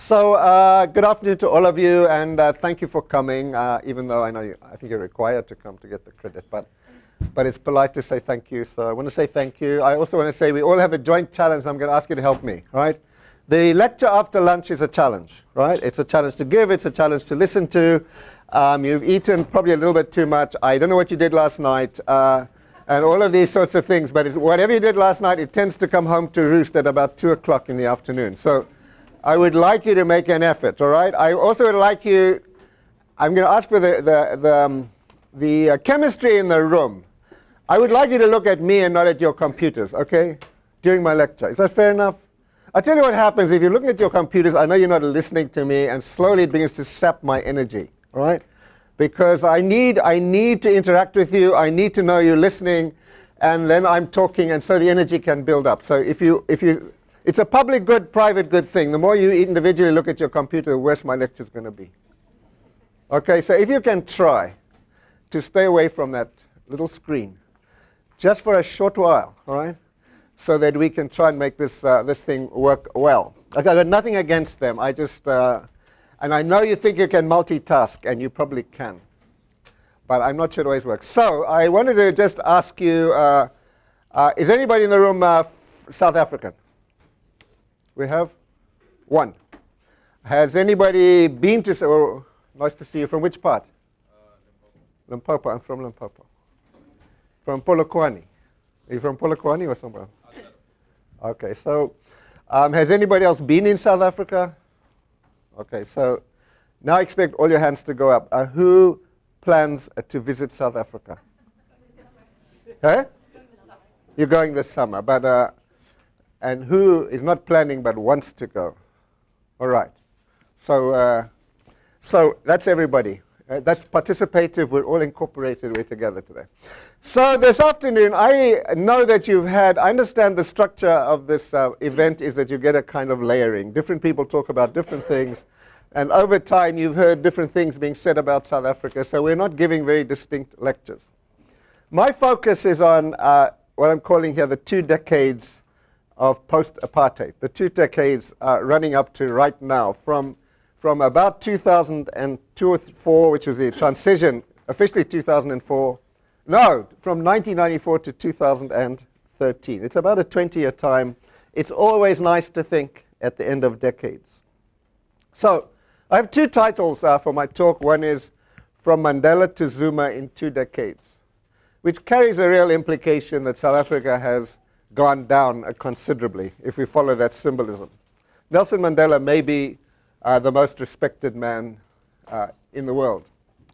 Good afternoon to all of you, and thank you for coming, even though I think you're required to come to get the credit, but it's polite to say thank you, so I want to say thank you. I also want to say we all have a joint challenge. I'm going to ask you to help me, right? The lecture after lunch is a challenge, right? It's a challenge to give, it's a challenge to listen to. You've eaten probably a little bit too much. I don't know what you did last night, and all of these sorts of things, but whatever you did last night, it tends to come home to roost at about 2 o'clock in the afternoon. So I would like you to make an effort, all right? I also would like you, I'm going to ask for the chemistry in the room. I would like you to look at me and not at your computers, okay, during my lecture. Is that fair enough? I'll tell you what happens if you're looking at your computers. I know you're not listening to me, and slowly it begins to sap my energy, all right? Because I need to interact with you. I need to know you're listening, and then I'm talking, and so the energy can build up. So if you it's a public good, private good thing. The more you individually look at your computer, the worse my lecture is going to be. Okay, so if you can try to stay away from that little screen just for a short while, all right, so that we can try and make this thing work well. Okay, I've got nothing against them. I just, and I know you think you can multitask, and you probably can, but I'm not sure it always works. So I wanted to just ask you, is anybody in the room South African? We have one. Has anybody been to, oh, nice to see you. From which part? Limpopo. I'm from Limpopo. From Polokwane. Are you from Polokwane or somewhere? Okay, so has anybody else been in South Africa? Okay, so now I expect all your hands to go up. Who plans to visit South Africa? Huh? You're going this summer, but and who is not planning but wants to go? All right. So that's everybody. That's participative. We're all incorporated. We're together today. So this afternoon, I know that I understand the structure of this event is that you get a kind of layering. Different people talk about different things. And over time, you've heard different things being said about South Africa. So we're not giving very distinct lectures. My focus is on what I'm calling here the 2 decades of post-apartheid. The 2 decades running up to right now, from about 2002 or 4, which was the transition, officially 2004. No, from 1994 to 2013. It's about a 20-year time. It's always nice to think at the end of decades. So I have 2 titles for my talk. One is From Mandela to Zuma in 2 Decades, which carries a real implication that South Africa has gone down considerably, if we follow that symbolism. Nelson Mandela may be the most respected man in the world.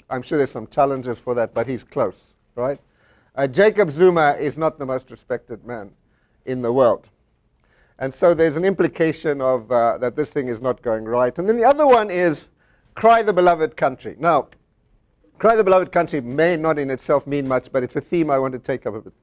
I'm sure there's some challenges for that, but he's close, right? Jacob Zuma is not the most respected man in the world. And so there's an implication of that this thing is not going right. And then the other one is Cry the Beloved Country. Now, Cry the Beloved Country may not in itself mean much, but it's a theme I want to take up a bit.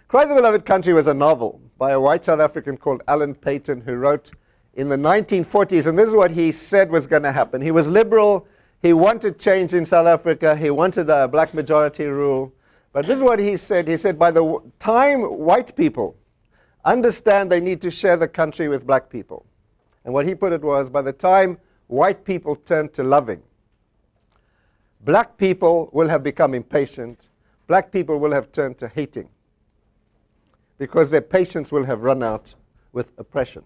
Cry the Beloved Country was a novel by a white South African called Alan Paton, who wrote in the 1940s, and this is what he said was going to happen. He was liberal. He wanted change in South Africa. He wanted a black majority rule. But this is what he said. He said, by the time white people understand they need to share the country with black people, and what he put it was, by the time white people turn to loving, black people will have become impatient. Black people will have turned to hating, because their patience will have run out with oppression.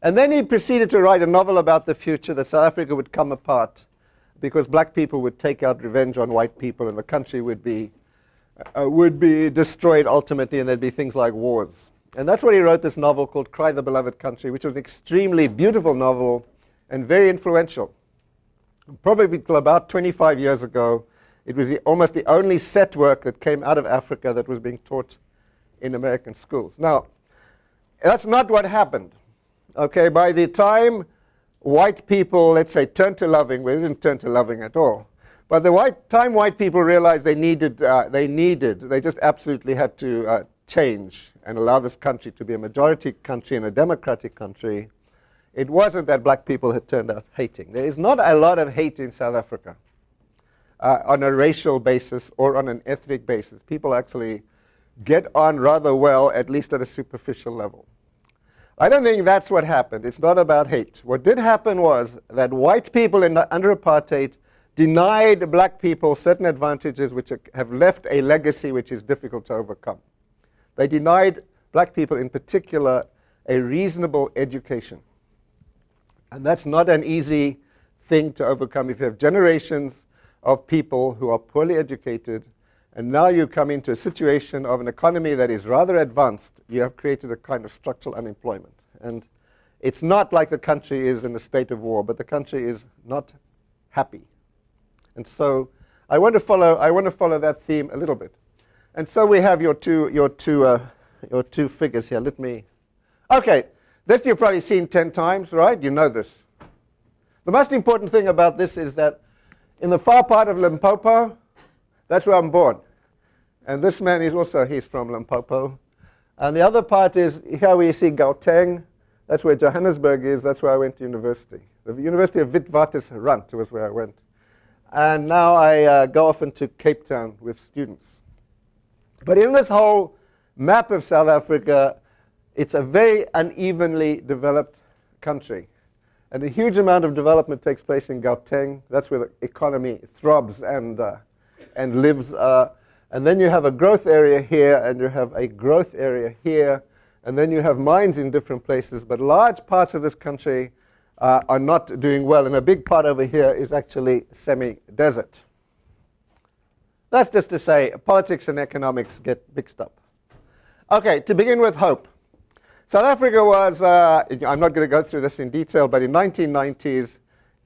And then he proceeded to write a novel about the future, that South Africa would come apart because black people would take out revenge on white people, and the country would be destroyed ultimately, and there'd be things like wars. And that's what he wrote this novel called Cry the Beloved Country, which was an extremely beautiful novel and very influential. Probably till about 25 years ago, it was almost the only set work that came out of Africa that was being taught in American schools. Now, that's not what happened. Okay, by the time white people, let's say, turned to loving, well, they didn't turn to loving at all. But the time white people realized they just absolutely had to change and allow this country to be a majority country and a democratic country, it wasn't that black people had turned out hating. There is not a lot of hate in South Africa on a racial basis or on an ethnic basis. People actually get on rather well, at least at a superficial level. I don't think that's what happened. It's not about hate. What did happen was that white people under apartheid denied black people certain advantages which have left a legacy which is difficult to overcome. They denied black people in particular a reasonable education. And that's not an easy thing to overcome if you have generations of people who are poorly educated, and now you come into a situation of an economy that is rather advanced. You have created a kind of structural unemployment. And it's not like the country is in a state of war, but the country is not happy. And so I want to follow that theme a little bit. And so we have your two figures here. Okay, this you've probably seen 10 times, right? You know this. The most important thing about this is that in the far part of Limpopo, that's where I'm born. And this man he's from Limpopo. And the other part is here where you see Gauteng. That's where Johannesburg is. That's where I went to university. The University of Witwatersrand was where I went. And now I go often to Cape Town with students. But in this whole map of South Africa, it's a very unevenly developed country. And a huge amount of development takes place in Gauteng. That's where the economy throbs and lives. And then you have a growth area here, and you have a growth area here. And then you have mines in different places. But large parts of this country are not doing well. And a big part over here is actually semi-desert. That's just to say politics and economics get mixed up. Okay, to begin with, hope. South Africa was, I'm not going to go through this in detail, but in 1990s,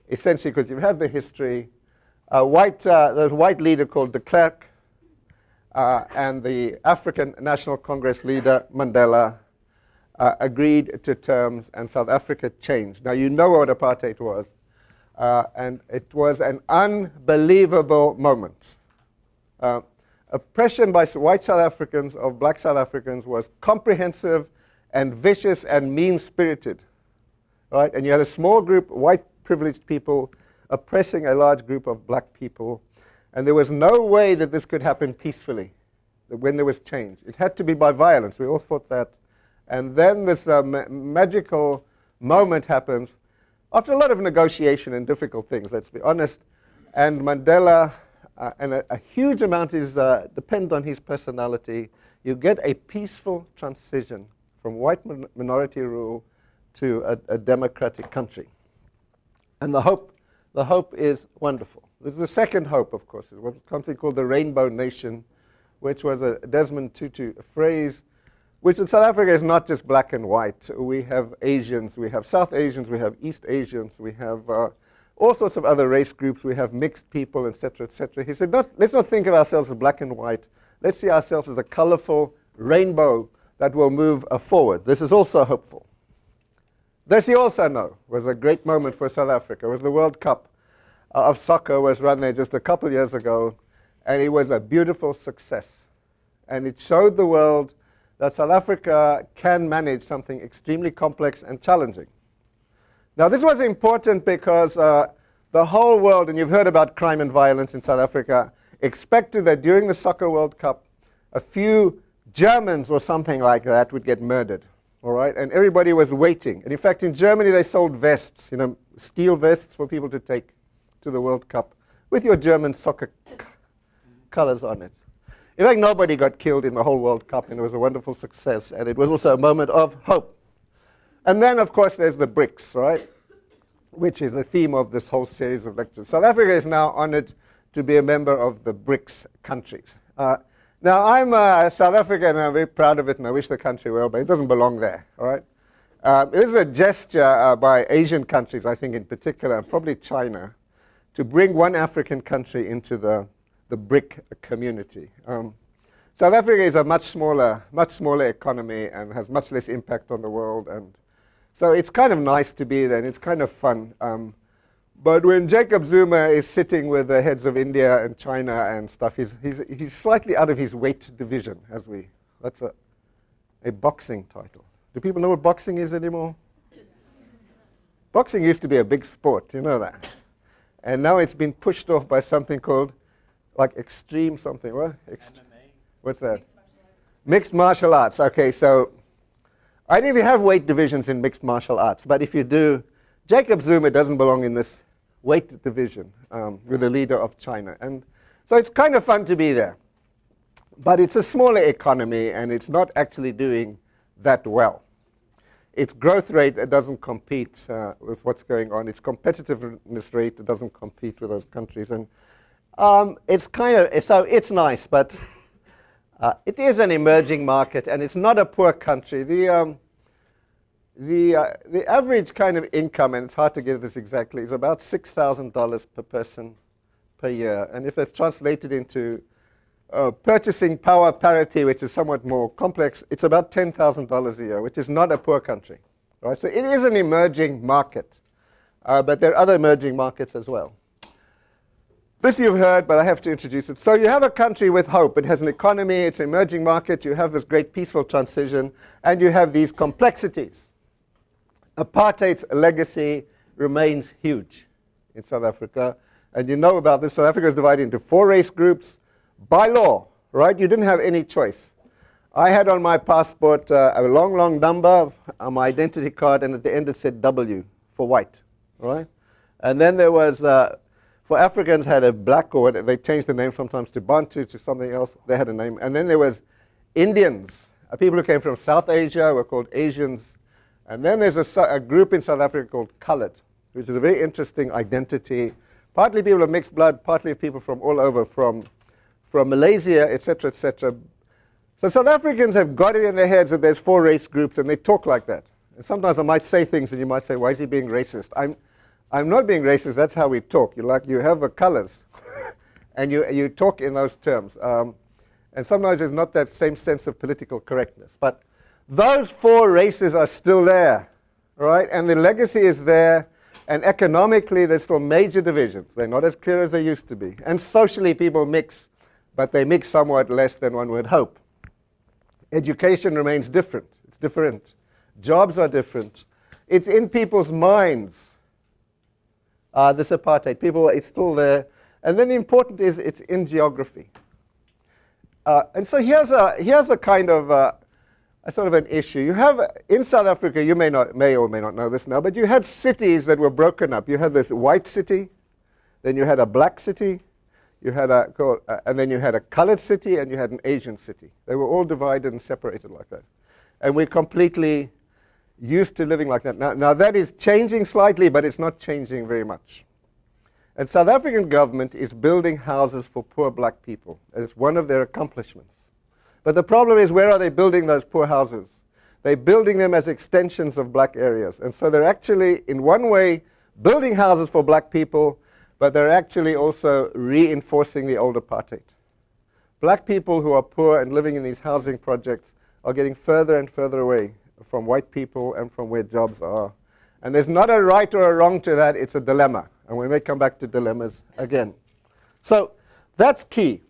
essentially because you've had the history, there was a white leader called de Klerk and the African National Congress leader, Mandela, agreed to terms, and South Africa changed. Now, you know what apartheid was, and it was an unbelievable moment. Oppression by white South Africans of black South Africans was comprehensive and vicious and mean-spirited, right? And you had a small group, white privileged people, oppressing a large group of black people. And there was no way that this could happen peacefully when there was change. It had to be by violence. We all thought that. And then this magical moment happens after a lot of negotiation and difficult things, let's be honest. And Mandela, and a huge amount is depend on his personality. You get a peaceful transition from white minority rule to a democratic country. And the hope is wonderful. There's the second hope, of course. It was something called the Rainbow Nation, which was a Desmond Tutu phrase, which in South Africa is not just black and white. We have Asians, we have South Asians, we have East Asians, we have all sorts of other race groups, we have mixed people, etc., etc. He said, let's not think of ourselves as black and white. Let's see ourselves as a colorful rainbow that will move forward. This is also hopeful. This you also know was a great moment for South Africa. It was the World Cup of soccer was run there just a couple of years ago, and it was a beautiful success. And it showed the world that South Africa can manage something extremely complex and challenging. Now, this was important because the whole world, and you've heard about crime and violence in South Africa, expected that during the Soccer World Cup, a few Germans or something like that would get murdered, all right? And everybody was waiting. And in fact, in Germany, they sold vests, steel vests for people to take to the World Cup with your German soccer colors on it. In fact, nobody got killed in the whole World Cup, and it was a wonderful success. And it was also a moment of hope. And then, of course, there's the BRICS, right? Which is the theme of this whole series of lectures. South Africa is now honored to be a member of the BRICS countries. Now, I'm South African, and I'm very proud of it, and I wish the country well, but it doesn't belong there, all right? This is a gesture by Asian countries, I think in particular, and probably China, to bring one African country into the BRIC community. South Africa is a much smaller economy and has much less impact on the world, and so it's kind of nice to be there, and it's kind of fun. But when Jacob Zuma is sitting with the heads of India and China and stuff, he's slightly out of his weight division, that's a boxing title. Do people know what boxing is anymore? Boxing used to be a big sport, you know that. And now it's been pushed off by something called, like extreme something, what? MMA. What's that? Mixed martial arts. Okay, so I don't even have weight divisions in mixed martial arts, but if you do, Jacob Zuma doesn't belong in this weight division with the leader of China. And so it's kind of fun to be there. But it's a smaller economy, and it's not actually doing that well. Its growth rate doesn't compete with what's going on. Its competitiveness rate doesn't compete with those countries. And it's kind of, so it's nice, but it is an emerging market, and it's not a poor country. The average kind of income, and it's hard to get this exactly, is about $6,000 per person per year. And if that's translated into purchasing power parity, which is somewhat more complex, it's about $10,000 a year, which is not a poor country. Right? So it is an emerging market, but there are other emerging markets as well. This you've heard, but I have to introduce it. So you have a country with hope. It has an economy, it's an emerging market, you have this great peaceful transition, and you have these complexities. Apartheid's legacy remains huge in South Africa, and you know about this. South Africa is divided into 4 race groups by law, right? You didn't have any choice. I had on my passport a long number on my identity card, and at the end it said W for white, right? And then there was, for Africans had a black, or they changed the name sometimes to Bantu, to something else. They had a name. And then there was Indians, people who came from South Asia were called Asians. And then there's a group in South Africa called Coloured, which is a very interesting identity. Partly people of mixed blood, partly people from all over, from Malaysia, etc., etc. So South Africans have got it in their heads that there's 4 race groups, and they talk like that. And sometimes I might say things, and you might say, why is he being racist? I'm not being racist, that's how we talk. You have the colours, and you talk in those terms. And sometimes there's not that same sense of political correctness. But those 4 races are still there, right? And the legacy is there, and economically there's still major divisions. They're not as clear as they used to be. And socially people mix, but they mix somewhat less than one would hope. Education remains different. It's different. Jobs are different. It's in people's minds. This apartheid, it's still there. And then the important is it's in geography. And so here's a kind of a sort of an issue. You have, in South Africa, you may or may not know this now, but you had cities that were broken up. You had this white city, then you had a black city, you had and then you had a colored city, and you had an Asian city. They were all divided and separated like that. And we're completely used to living like that. Now that is changing slightly, but it's not changing very much. And South African government is building houses for poor black people. It's one of their accomplishments. But the problem is, where are they building those poor houses? They're building them as extensions of black areas. And so they're actually, in one way, building houses for black people, but they're actually also reinforcing the old apartheid. Black people who are poor and living in these housing projects are getting further and further away from white people and from where jobs are. And there's not a right or a wrong to that, it's a dilemma. And we may come back to dilemmas again. So that's key.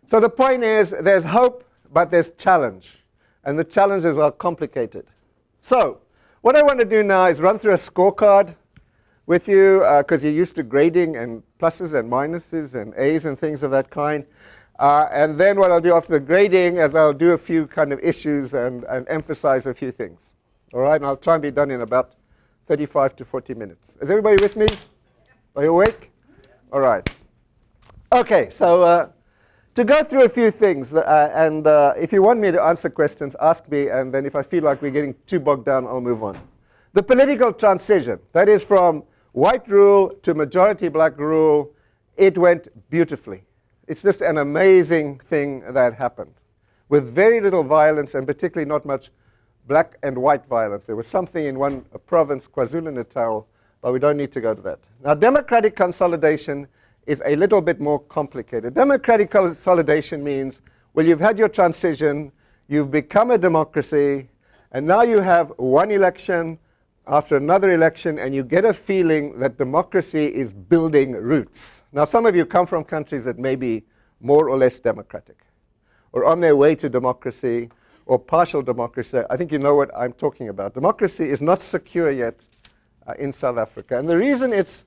So the point is, there's hope, but there's challenge. And the challenges are complicated. So what I want to do now is run through a scorecard with you, because you're used to grading and pluses and minuses and A's and things of that kind. And then what I'll do after the grading is I'll do a few kind of issues and emphasize a few things. All right, and I'll try and be done in about 35 to 40 minutes. Is everybody with me? Are you awake? All right. Okay, so to go through a few things, and if you want me to answer questions, ask me, and then if I feel like we're getting too bogged down, I'll move on. The political transition, that is from white rule to majority black rule, it went beautifully. It's just an amazing thing that happened, with very little violence, and particularly not much black and white violence. There was something in one province, KwaZulu-Natal, but we don't need to go to that. Now, democratic consolidation is a little bit more complicated. Democratic consolidation means, well, you've had your transition, you've become a democracy, and now you have one election after another election, and you get a feeling that democracy is building roots. Now, some of you come from countries that may be more or less democratic, or on their way to democracy, or partial democracy. I think you know what I'm talking about. Democracy is not secure yet in South Africa. And the reason it's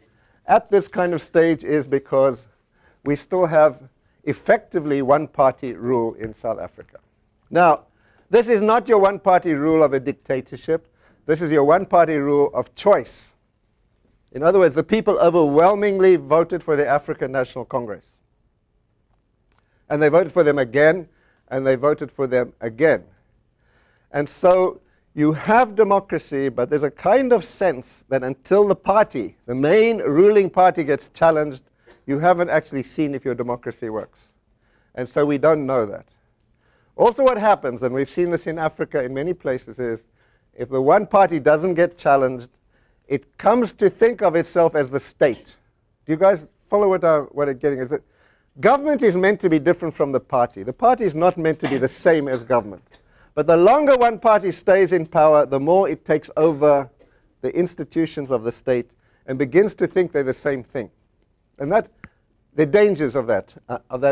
at this kind of stage is because we still have effectively one-party rule in South Africa. Now, This is not your one-party rule of a dictatorship. This is your one-party rule of choice. In other words, the people overwhelmingly voted for the African National Congress. And they voted for them again, and they voted for them again. And so you have democracy, but there's a kind of sense that until the party, the main ruling party, gets challenged, you haven't actually seen if your democracy works. And so we don't know that. Also what happens, and we've seen this in Africa in many places, is if the one party doesn't get challenged, it comes to think of itself as the state. Do you guys follow what I'm getting? Is that government is meant to be different from the party. The party is not meant to be the same as government. But the longer one party stays in power, the more it takes over the institutions of the state and begins to think they're the same thing. And that, the dangers of that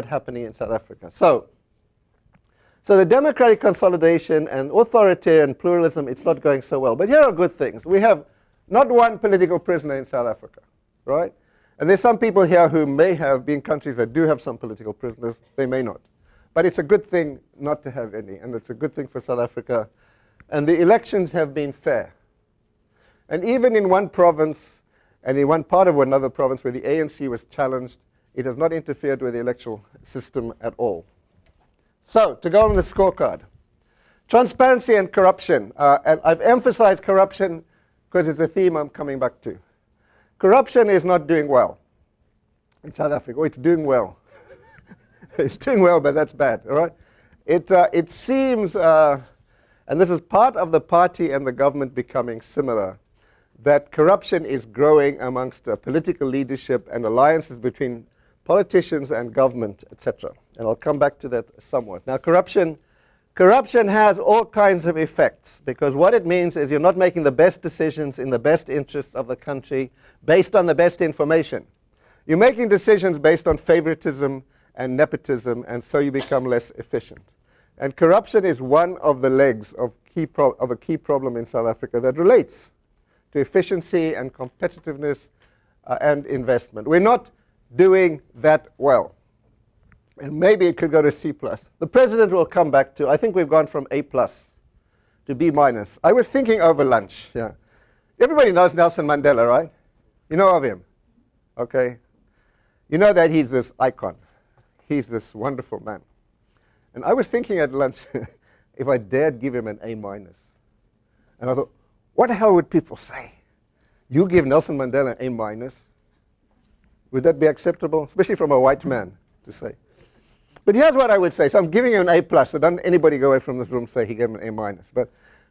happening in South Africa. So the democratic consolidation and authoritarian pluralism, it's not going so well. But here are good things. We have not one political prisoner in South Africa, right? And there's some people here who may have been countries that do have some political prisoners. They may not. But it's a good thing not to have any, and it's a good thing for South Africa. And the elections have been fair. And even in one province, and in one part of another province where the ANC was challenged, it has not interfered with the electoral system at all. So, to go on the scorecard. Transparency and corruption. And I've emphasized corruption because it's a theme I'm coming back to. Corruption is not doing well in South Africa. Oh, it's doing well. It's doing well, but that's bad, all right? It seems, and this is part of the party and the government becoming similar, that corruption is growing amongst political leadership and alliances between politicians and government, etc. And I'll come back to that somewhat. Now, corruption has all kinds of effects, because what it means is you're not making the best decisions in the best interests of the country based on the best information. You're making decisions based on favoritism and nepotism, and so you become less efficient. And corruption is one of the legs of a key problem in South Africa that relates to efficiency and competitiveness and investment. We're not doing that well. And maybe it could go to C+. The president will come back to, I think we've gone from A+ to B-. I was thinking over lunch, yeah. Everybody knows Nelson Mandela, right? You know of him, okay? You know that he's this icon. He's this wonderful man. And I was thinking at lunch, if I dared give him an A-. And I thought, what the hell would people say? You give Nelson Mandela an A-? Would that be acceptable? Especially from a white man to say. But here's what I would say. So I'm giving him an A+. So don't anybody go away from this room and say he gave him an A-. But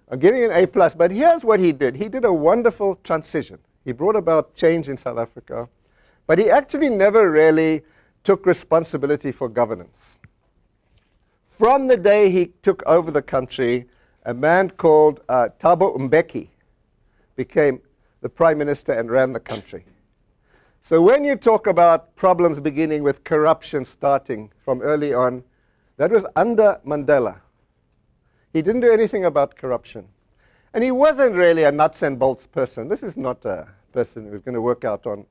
I'm giving him an A+. But here's what he did. He did a wonderful transition. He brought about change in South Africa. But he actually never really took responsibility for governance. From the day he took over the country, a man called Thabo Mbeki became the prime minister and ran the country. So when you talk about problems beginning with corruption starting from early on, that was under Mandela. He didn't do anything about corruption. And he wasn't really a nuts and bolts person. This is not a person who's going to work out on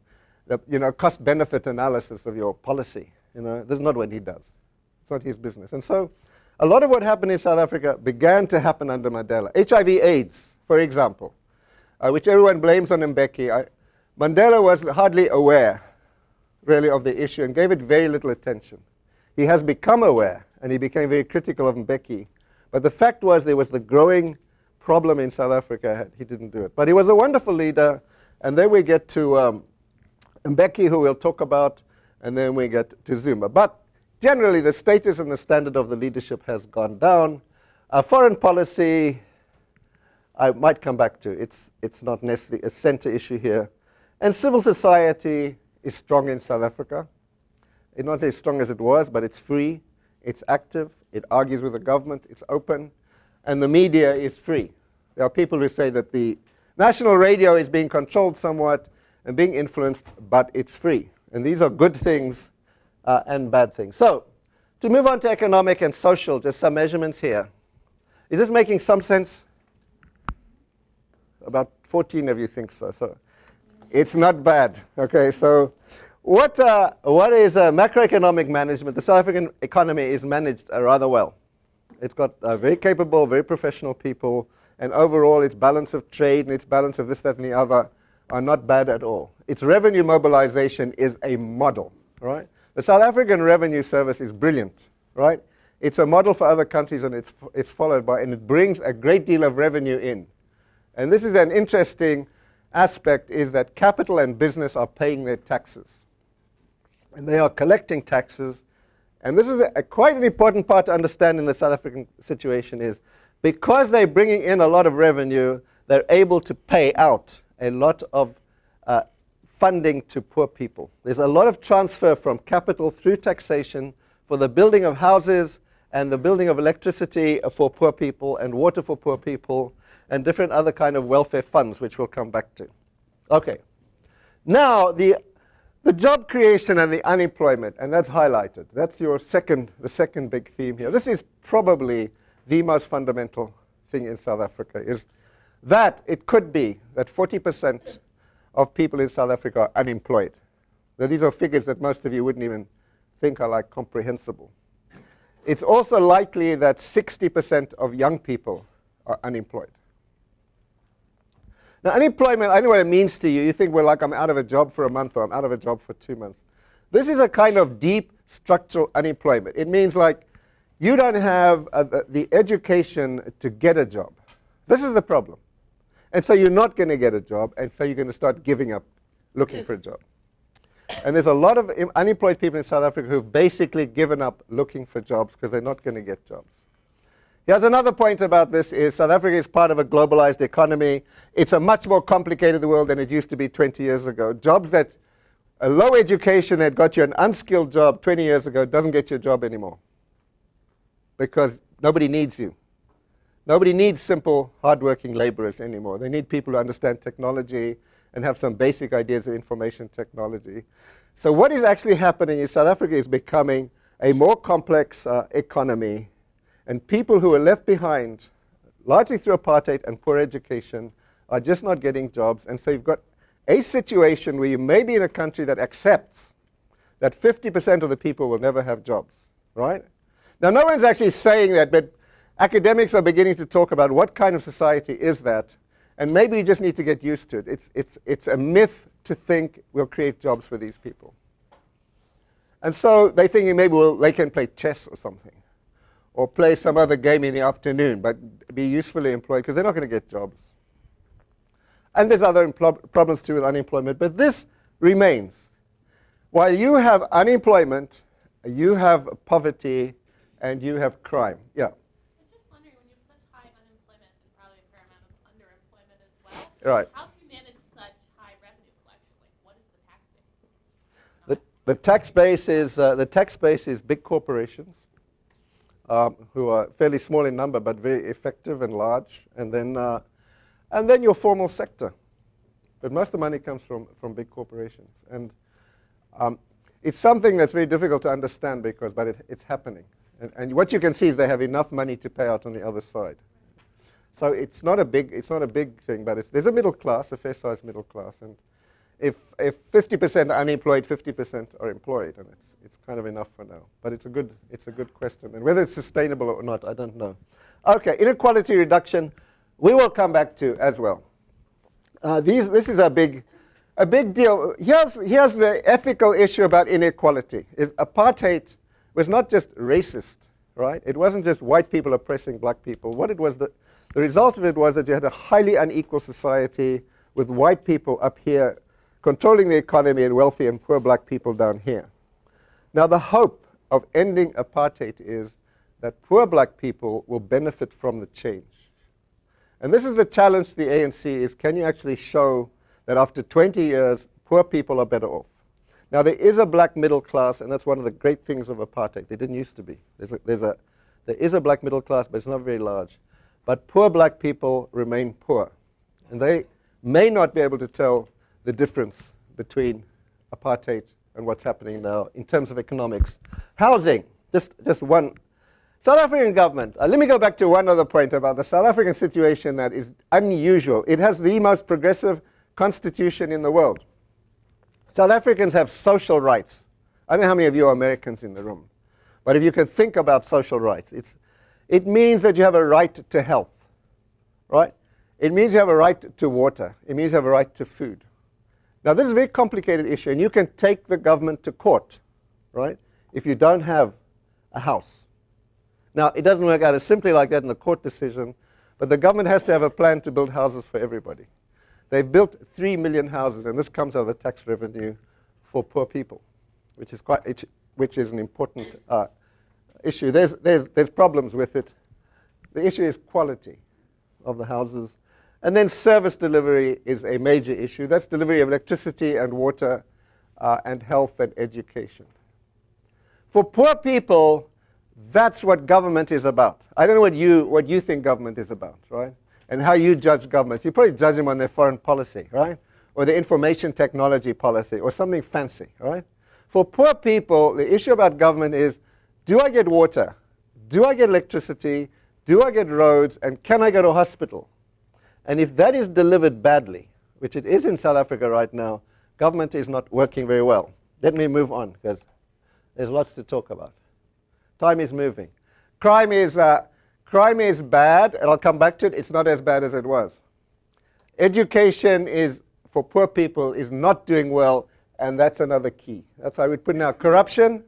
the cost-benefit analysis of your policy. This is not what he does. It's not his business. And so a lot of what happened in South Africa began to happen under Mandela. HIV/AIDS, for example, which everyone blames on Mbeki. Mandela was hardly aware, really, of the issue and gave it very little attention. He has become aware, and he became very critical of Mbeki. But the fact was there was the growing problem in South Africa. He didn't do it. But he was a wonderful leader. And then we get to Mbeki, who we'll talk about, and then we get to Zuma. But generally, the status and the standard of the leadership has gone down. Foreign policy, I might come back to. It's not necessarily a center issue here. And civil society is strong in South Africa. It's not as strong as it was, but it's free, it's active, it argues with the government, it's open, and the media is free. There are people who say that the national radio is being controlled somewhat and being influenced, but it's free. And these are good things and bad things. So, to move on to economic and social, just some measurements here. Is this making some sense? About 14 of you think so. So, it's not bad. Okay, so what is macroeconomic management? The South African economy is managed rather well. It's got very capable, very professional people, and overall its balance of trade and its balance of this, that, and the other are not bad at all. Its revenue mobilization is a model, right? The South African Revenue Service is brilliant, right? It's a model for other countries, and it's followed by, and it brings a great deal of revenue in. And this is an interesting aspect, is that capital and business are paying their taxes. And they are collecting taxes. And this is quite an important part to understand in the South African situation, is because they're bringing in a lot of revenue, they're able to pay out a lot of funding to poor people. There's a lot of transfer from capital through taxation for the building of houses and the building of electricity for poor people and water for poor people and different other kind of welfare funds, which we'll come back to. Okay. Now, the job creation and the unemployment, and that's highlighted. That's the second big theme here. This is probably the most fundamental thing in South Africa, is that it could be that 40% of people in South Africa are unemployed. Now, these are figures that most of you wouldn't even think are like comprehensible. It's also likely that 60% of young people are unemployed. Now, unemployment, I know what it means to you. You think, well, like I'm out of a job for a month or I'm out of a job for 2 months. This is a kind of deep structural unemployment. It means like you don't have the education to get a job. This is the problem. And so you're not going to get a job, and so you're going to start giving up looking for a job. And there's a lot of unemployed people in South Africa who've basically given up looking for jobs because they're not going to get jobs. Here's another point about this, is South Africa is part of a globalized economy. It's a much more complicated world than it used to be 20 years ago. Jobs that, a low education that got you an unskilled job 20 years ago doesn't get you a job anymore because nobody needs you. Nobody needs simple, hardworking laborers anymore. They need people who understand technology and have some basic ideas of information technology. So what is actually happening is South Africa is becoming a more complex economy, and people who are left behind, largely through apartheid and poor education, are just not getting jobs. And so you've got a situation where you may be in a country that accepts that 50% of the people will never have jobs, right? Now, no one's actually saying that, but academics are beginning to talk about what kind of society is that, and maybe you just need to get used to it. It's a myth to think we'll create jobs for these people. And so they're thinking maybe they can play chess or something, or play some other game in the afternoon, but be usefully employed, because they're not going to get jobs. And there's other problems too with unemployment, but this remains. While you have unemployment, you have poverty, and you have crime. Yeah? I was just wondering, when you have such high unemployment and probably a fair amount of underemployment as well, right. How do you manage such high revenue collection? Like, what is the tax base? The tax base is big corporations who are fairly small in number but very effective and large, and then your formal sector. But most of the money comes from big corporations, and it's something that's very difficult to understand but it's happening. And what you can see is they have enough money to pay out on the other side. So it's not a big thing, but there's a middle class, a fair-sized middle class, and if 50% are unemployed, 50% are employed, and it's kind of enough for now. But it's a good question, and whether it's sustainable or not, I don't know. Okay, inequality reduction, we will come back to as well. This is a big deal. Here's the ethical issue about inequality. Is apartheid was not just racist, right? It wasn't just white people oppressing black people. What it was, the result of it was that you had a highly unequal society with white people up here controlling the economy and wealthy and poor black people down here. Now, the hope of ending apartheid is that poor black people will benefit from the change. And this is the challenge to the ANC, is can you actually show that after 20 years, poor people are better off? Now, there is a black middle class, and that's one of the great things of apartheid. There didn't used to be. There is a black middle class, but it's not very large. But poor black people remain poor. And they may not be able to tell the difference between apartheid and what's happening now in terms of economics. Housing, just one. South African government, let me go back to one other point about the South African situation that is unusual. It has the most progressive constitution in the world. South Africans have social rights. I don't know how many of you are Americans in the room, but if you can think about social rights, It means that you have a right to health, right? It means you have a right to water. It means you have a right to food. Now, this is a very complicated issue, and you can take the government to court, right, if you don't have a house. Now, it doesn't work out as simply like that in the court decision, but the government has to have a plan to build houses for everybody. They've built 3 million houses, and this comes out of the tax revenue for poor people, which is an important issue. There's problems with it. The issue is quality of the houses. And then service delivery is a major issue. That's delivery of electricity and water and health and education. For poor people, that's what government is about. I don't know what you think government is about, right? And how you judge government. You probably judge them on their foreign policy, right? Or the information technology policy, or something fancy, right? For poor people, the issue about government is, do I get water? Do I get electricity? Do I get roads? And can I go to a hospital? And if that is delivered badly, which it is in South Africa right now, government is not working very well. Let me move on, because there's lots to talk about. Time is moving. Crime is bad, and I'll come back to it. It's not as bad as it was. Education is, for poor people, is not doing well, and that's another key. That's how I would put it now. Corruption,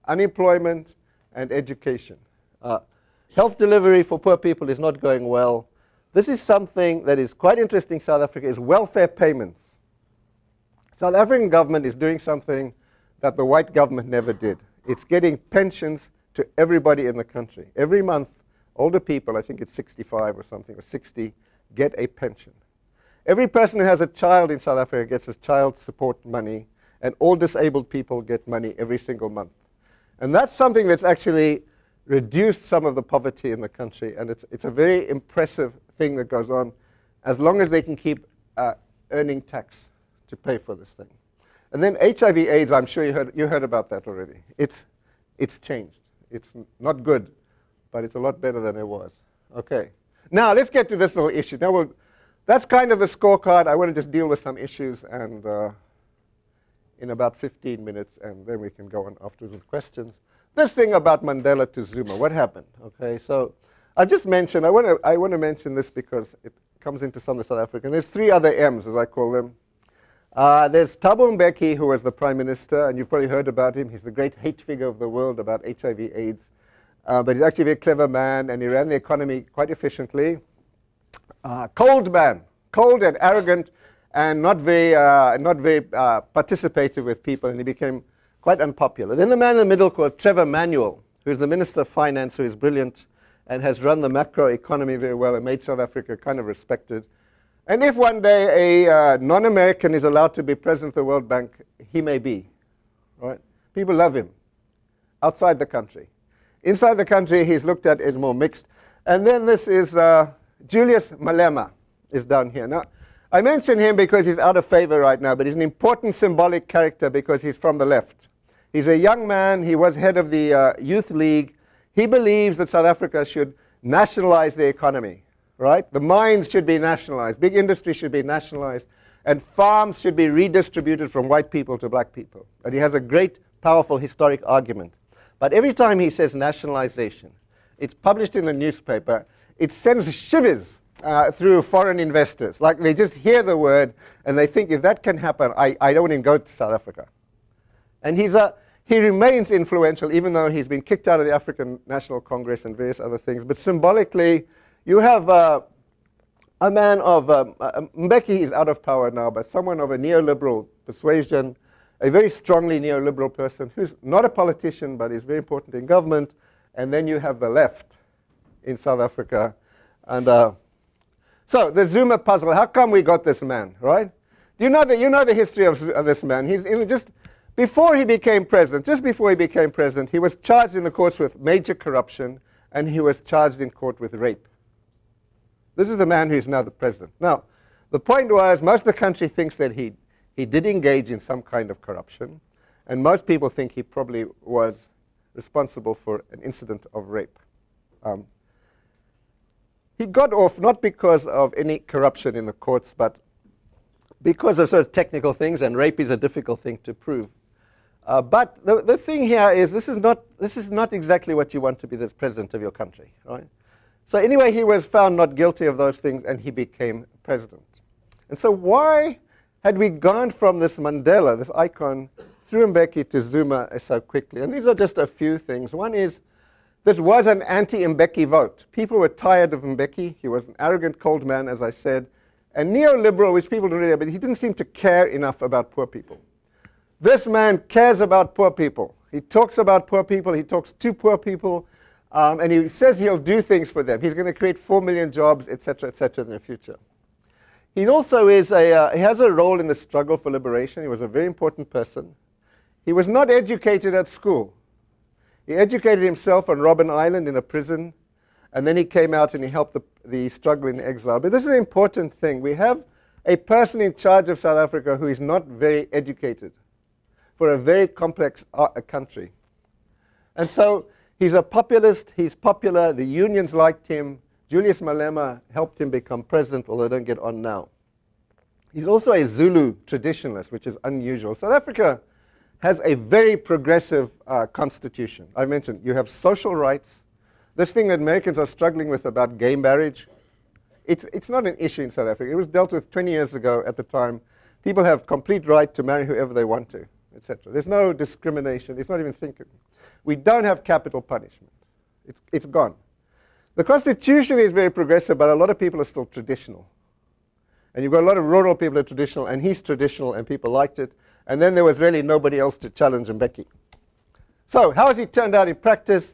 unemployment, and education. Health delivery for poor people is not going well. This is something that is quite interesting in South Africa, is welfare payments. South African government is doing something that the white government never did. It's getting pensions to everybody in the country. Every month, older people, I think it's 65 or something, or 60, get a pension. Every person who has a child in South Africa gets his child support money, and all disabled people get money every single month. And that's something that's actually reduced some of the poverty in the country, and it's a very impressive thing that goes on as long as they can keep earning tax to pay for this thing. And then HIV/AIDS, I'm sure you heard about that already. It's changed. It's not good, but it's a lot better than it was. Okay. Now let's get to this little issue. Now that's kind of the scorecard. I want to just deal with some issues and in about 15 minutes, and then we can go on afterwards with questions. This thing about Mandela to Zuma, what happened? Okay, so I just mentioned, I want to mention this because it comes into some of the South African. There's 3 other M's, as I call them. There's Thabo Mbeki, who was the Prime Minister, and you've probably heard about him. He's the great hate figure of the world about HIV/AIDS. But he's actually a very clever man, and he ran the economy quite efficiently. Cold man, cold and arrogant, and not very participative with people, and he became quite unpopular. Then the man in the middle called Trevor Manuel, who's the Minister of Finance, who is brilliant and has run the macro economy very well and made South Africa kind of respected. And if one day a non-American is allowed to be president of the World Bank, he may be, right? People love him outside the country. Inside the country, he's looked at as more mixed. And then this is Julius Malema is down here. Now, I mention him because he's out of favor right now, but he's an important symbolic character because he's from the left. He's a young man. He was head of the Youth League. He believes that South Africa should nationalize the economy, right? The mines should be nationalized. Big industry should be nationalized. And farms should be redistributed from white people to black people. And he has a great, powerful historic argument. But every time he says nationalization, it's published in the newspaper, it sends shivers through foreign investors. Like they just hear the word and they think if that can happen, I don't even go to South Africa. And he remains influential even though he's been kicked out of the African National Congress and various other things. But symbolically, you have a man of, Mbeki is out of power now, but someone of a neoliberal persuasion, a very strongly neoliberal person who's not a politician but is very important in government. And then you have the left in South Africa. And so the Zuma puzzle, how come we got this man, right? You know the history of this man. He's just before he became president, just before he became president, he was charged in the courts with major corruption, and he was charged in court with rape. This is the man who's now the president. Now, the point was, most of the country thinks that he did engage in some kind of corruption, and most people think he probably was responsible for an incident of rape. He got off not because of any corruption in the courts, but because of sort of technical things, and rape is a difficult thing to prove. But the thing here is this is not exactly what you want to be the president of your country, right? So anyway, he was found not guilty of those things, and he became president. And so why had we gone from this Mandela, this icon, through Mbeki to Zuma so quickly? And these are just a few things. One is this was an anti-Mbeki vote. People were tired of Mbeki. He was an arrogant, cold man, as I said, and neoliberal, which people don't really have, but he didn't seem to care enough about poor people. This man cares about poor people. He talks about poor people. He talks to poor people. And he says he'll do things for them. He's going to create 4 million jobs, et cetera, in the future. He also is he has a role in the struggle for liberation. He was a very important person. He was not educated at school. He educated himself on Robben Island in a prison, and then he came out and he helped the struggle in exile. But this is an important thing. We have a person in charge of South Africa who is not very educated for a very complex country. And so he's a populist, he's popular, the unions liked him. Julius Malema helped him become president, although they don't get on now. He's also a Zulu traditionalist, which is unusual. South Africa has a very progressive constitution. I mentioned you have social rights. This thing that Americans are struggling with about gay marriage, it's not an issue in South Africa. It was dealt with 20 years ago at the time. People have complete right to marry whoever they want to, etc. There's no discrimination. It's not even thinking. We don't have capital punishment. It's gone. The Constitution is very progressive, but a lot of people are still traditional. And you've got a lot of rural people who are traditional, and he's traditional, and people liked it. And then there was really nobody else to challenge Mbeki. So how has he turned out in practice?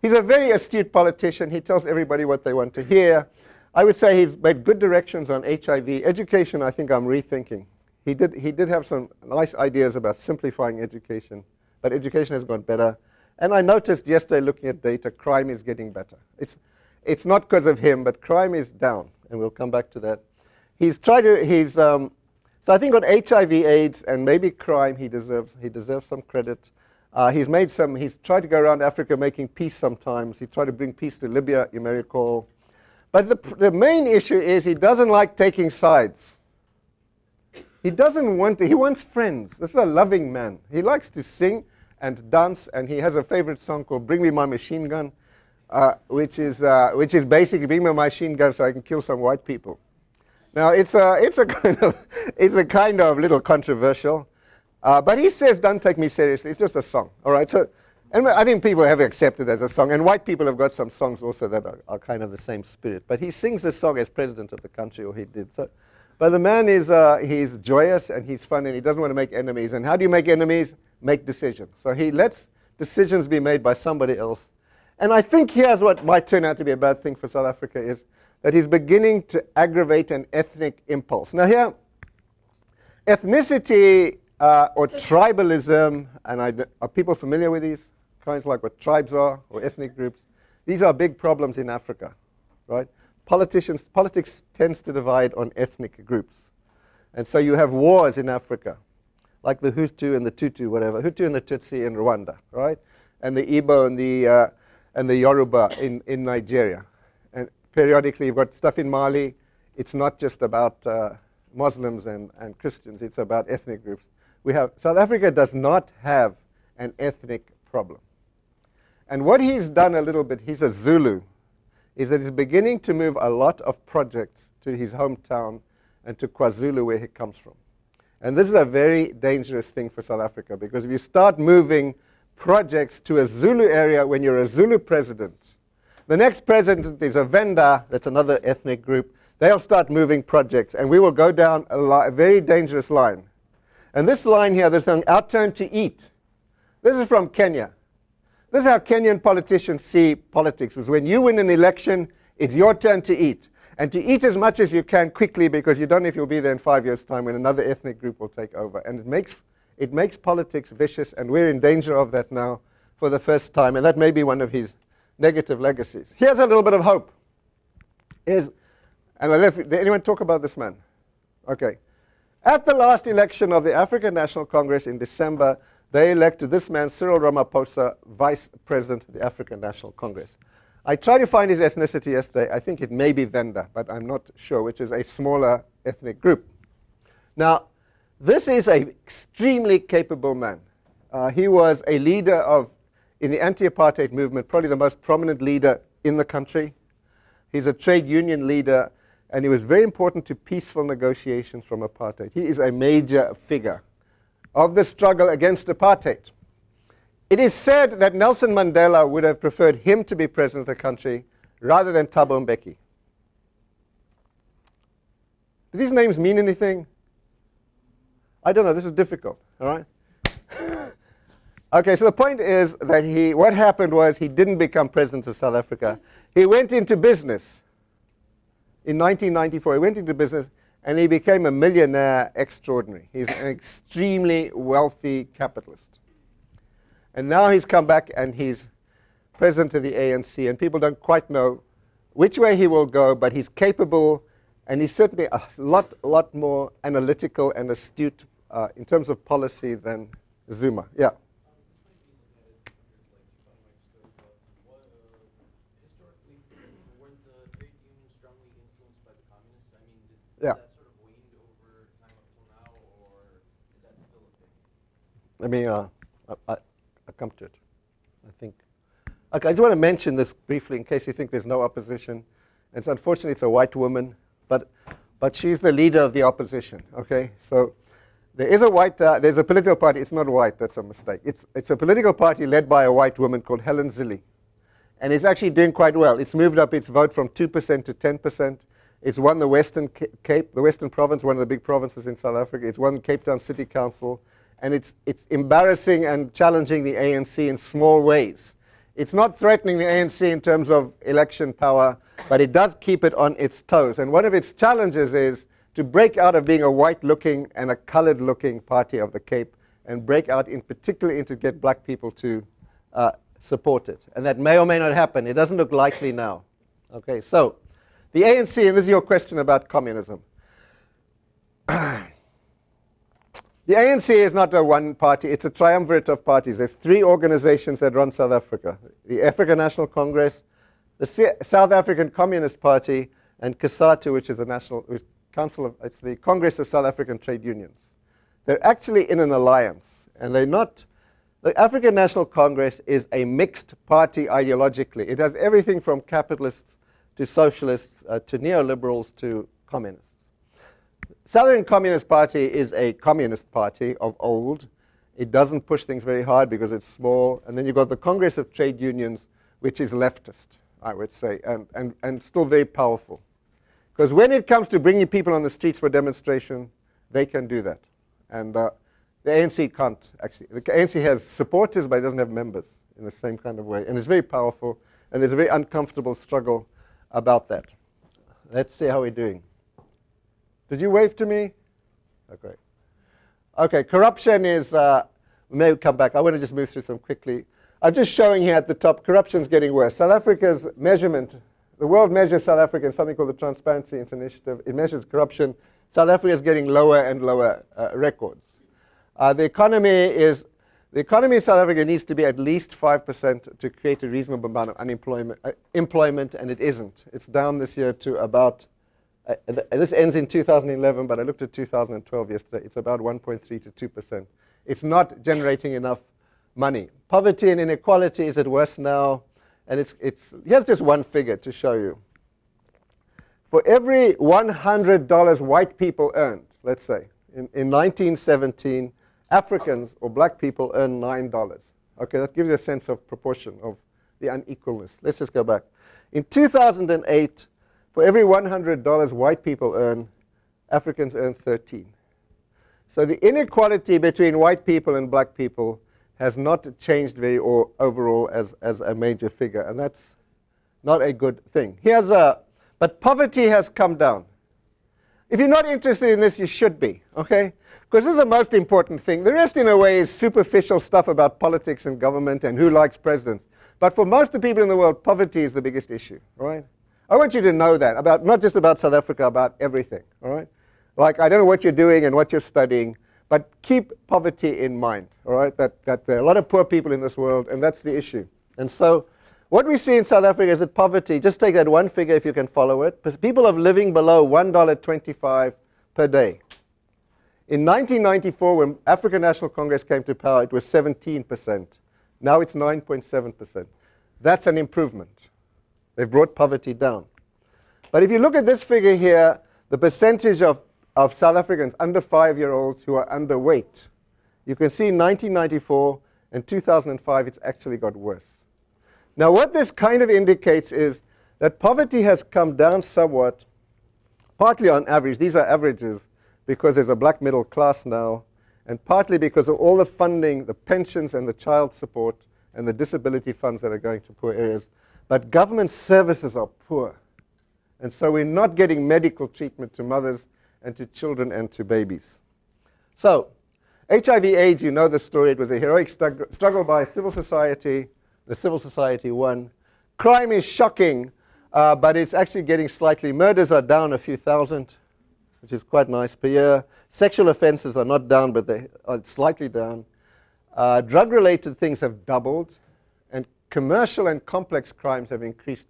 He's a very astute politician. He tells everybody what they want to hear. I would say he's made good directions on HIV. Education, I think I'm rethinking. He did have some nice ideas about simplifying education, but education has gone better. And I noticed yesterday looking at data, crime is getting better. It's not because of him, but crime is down, and we'll come back to that. So I think on HIV/AIDS and maybe crime, he deserves some credit. He's tried to go around Africa making peace sometimes. He tried to bring peace to Libya, you may recall. But the main issue is he doesn't like taking sides. He wants friends. This is a loving man. He likes to sing and dance, and he has a favorite song called Bring Me My Machine Gun, which is basically bring me my machine gun so I can kill some white people. Now it's a kind of little controversial, but he says, "Don't take me seriously. It's just a song." All right. So, and I think people have accepted it as a song, and white people have got some songs also that are kind of the same spirit. But he sings this song as president of the country, or he did. So, but the man is he's joyous and he's fun, and he doesn't want to make enemies. And how do you make enemies? Make decisions. So he lets decisions be made by somebody else. And I think here's what might turn out to be a bad thing for South Africa is that he's beginning to aggravate an ethnic impulse. Now here, ethnicity or tribalism, and are people familiar with these kinds, like what tribes are or ethnic groups? These are big problems in Africa, right? Politics tends to divide on ethnic groups. And so you have wars in Africa, like the Hutu and the Tutsi, whatever, Hutu and the Tutsi in Rwanda, right? And the Igbo and the Yoruba in Nigeria. And periodically you've got stuff in Mali. It's not just about Muslims and Christians, it's about ethnic groups. South Africa does not have an ethnic problem. And what he's done a little bit, he's a Zulu, is that he's beginning to move a lot of projects to his hometown and to KwaZulu, where he comes from. And this is a very dangerous thing for South Africa, because if you start moving projects to a Zulu area when you're a Zulu president, the next president is a Venda, that's another ethnic group. They'll start moving projects, and we will go down a very dangerous line. And this line here, there's an our turn to eat. This is from Kenya. This is how Kenyan politicians see politics, is when you win an election, it's your turn to eat. And to eat as much as you can quickly, because you don't know if you'll be there in 5 years' time when another ethnic group will take over. And it makes politics vicious, and we're in danger of that now for the first time. And that may be one of his negative legacies. Here's a little bit of hope. Did anyone talk about this man? Okay. At the last election of the African National Congress in December, they elected this man, Cyril Ramaphosa, vice president of the African National Congress. I tried to find his ethnicity yesterday. I think it may be Venda, but I'm not sure, which is a smaller ethnic group. Now, this is an extremely capable man. He was a leader in the anti-apartheid movement, probably the most prominent leader in the country. He's a trade union leader, and he was very important to peaceful negotiations from apartheid. He is a major figure of the struggle against apartheid. It is said that Nelson Mandela would have preferred him to be president of the country rather than Thabo Mbeki. Do these names mean anything? I don't know. This is difficult, all right? Okay, so the point is that what happened was he didn't become president of South Africa. He went into business in 1994. He went into business, and he became a millionaire extraordinary. He's an extremely wealthy capitalist. And now he's come back, and he's president of the ANC, and people don't quite know which way he will go, but he's capable, and he's certainly a lot more analytical and astute in terms of policy than Zuma. Yeah. Yeah. That sort of waned over time up till now, or is that still a thing? I'll come to it, I think. Okay, I just want to mention this briefly in case you think there's no opposition. And so unfortunately, it's a white woman, but she's the leader of the opposition, okay? So there is there's a political party. It's not white, that's a mistake. It's a political party led by a white woman called Helen Zille. And it's actually doing quite well. It's moved up its vote from 2% to 10%. It's won the Western Cape, the Western Province, one of the big provinces in South Africa. It's won Cape Town City Council. And it's embarrassing and challenging the ANC in small ways. It's not threatening the ANC in terms of election power, but it does keep it on its toes. And one of its challenges is to break out of being a white-looking and a colored-looking party of the Cape and break out in particularly to get black people to support it. And that may or may not happen. It doesn't look likely now. Okay, so the ANC, and this is your question about communism. The ANC is not a one party, it's a triumvirate of parties. There's three organizations that run South Africa. The African National Congress, the South African Communist Party, and COSATU, which is it's the Congress of South African Trade Unions. They're actually in an alliance, and they're not. The African National Congress is a mixed party ideologically. It has everything from capitalists to socialists to neoliberals to communists. Southern Communist Party is a communist party of old. It doesn't push things very hard because it's small. And then you've got the Congress of Trade Unions, which is leftist, I would say, and still very powerful. Because when it comes to bringing people on the streets for demonstration, they can do that. And the ANC can't, actually. The ANC has supporters, but it doesn't have members in the same kind of way. And it's very powerful, and there's a very uncomfortable struggle about that. Let's see how we're doing. Did you wave to me? Okay. Okay, corruption is, we may come back. I want to just move through some quickly. I'm just showing here at the top, corruption's getting worse. South Africa's measurement, the world measures South Africa in something called the Transparency Initiative. It measures corruption. South Africa is getting lower and lower records. The economy of South Africa needs to be at least 5% to create a reasonable amount of employment, and it isn't. It's down this year to about, this ends in 2011, but I looked at 2012 yesterday. It's about 1.3 to 2%. It's not generating enough money. Poverty and inequality is at worse now, and here's just one figure to show you. For every $100 white people earned, let's say, in 1917, Africans or black people earned $9. Okay, that gives you a sense of proportion of the unequalness. Let's just go back. In 2008, for every $100 white people earn, Africans earn 13. So the inequality between white people and black people has not changed very overall as a major figure, and that's not a good thing. But poverty has come down. If you're not interested in this, you should be, okay? Because this is the most important thing. The rest, in a way, is superficial stuff about politics and government and who likes presidents. But for most of the people in the world, poverty is the biggest issue, all right? I want you to know that, about not just about South Africa, about everything, all right? Like, I don't know what you're doing and what you're studying, but keep poverty in mind, all right? That there are a lot of poor people in this world, and that's the issue. And so what we see in South Africa is that poverty, just take that one figure if you can follow it, people are living below $1.25 per day. In 1994, when African National Congress came to power, it was 17%. Now it's 9.7%. That's an improvement. They've brought poverty down. But if you look at this figure here, the percentage of South Africans under 5-year-olds who are underweight, you can see in 1994 and 2005 it's actually got worse. Now what this kind of indicates is that poverty has come down somewhat, partly on average. These are averages because there's a black middle class now, and partly because of all the funding, the pensions and the child support and the disability funds that are going to poor areas. But government services are poor. And so we're not getting medical treatment to mothers and to children and to babies. So HIV/AIDS, you know the story. It was a heroic struggle by civil society. The civil society won. Crime is shocking, but it's actually getting slightly. Murders are down a few thousand, which is quite nice per year. Sexual offenses are not down, but they are slightly down. Drug-related things have doubled, and commercial and complex crimes have increased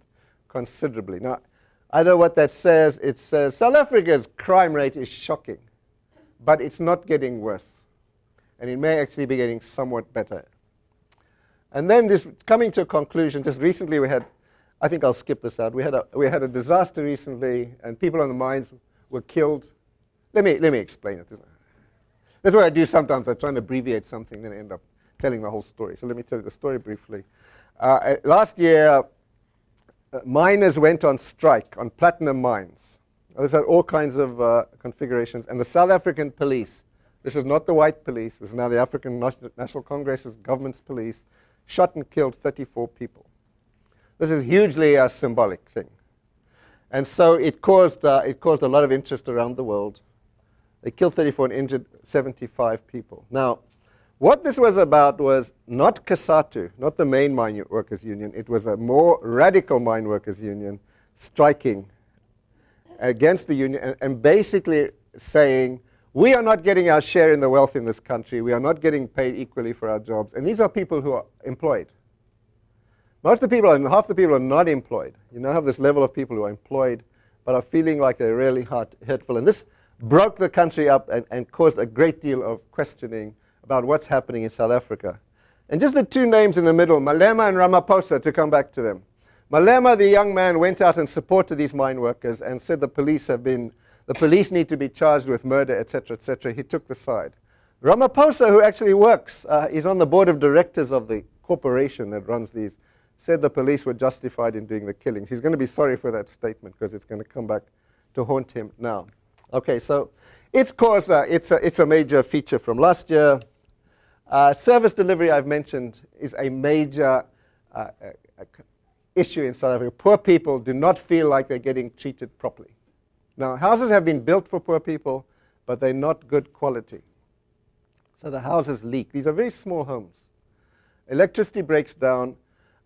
considerably. Now, I know what that says. It says South Africa's crime rate is shocking, but it's not getting worse. And it may actually be getting somewhat better. And then just coming to a conclusion, just recently we had, I think I'll skip this out, we had a disaster recently, and people on the mines were killed. Let me explain it. That's what I do sometimes. I try and abbreviate something, then I end up telling the whole story. So let me tell you the story briefly. Last year, miners went on strike on platinum mines. There's all kinds of configurations. And the South African police, this is not the white police, this is now the African National Congress's government's police, shot and killed 34 people. This is hugely a symbolic thing. And so it caused a lot of interest around the world. They killed 34 and injured 75 people. Now, what this was about was not COSATU, not the main mine workers union. It was a more radical mine workers union striking against the union and basically saying, we are not getting our share in the wealth in this country. We are not getting paid equally for our jobs. And these are people who are employed. Most of the people, and half the people, are not employed. You now have this level of people who are employed but are feeling like they're really hurtful. And this broke the country up and caused a great deal of questioning about what's happening in South Africa. And just the two names in the middle, Malema and Ramaphosa, to come back to them. Malema, the young man, went out and supported these mine workers and said the police need to be charged with murder, etc., etc. He took the side. Ramaphosa, who actually works, is on the board of directors of the corporation that runs these, said the police were justified in doing the killings. He's going to be sorry for that statement because it's going to come back to haunt him now. Okay, so it's caused, it's a major feature from last year. Service delivery, I've mentioned, is a major issue in South Africa. Poor people do not feel like they're getting treated properly. Now, houses have been built for poor people, but they're not good quality. So the houses leak. These are very small homes. Electricity breaks down.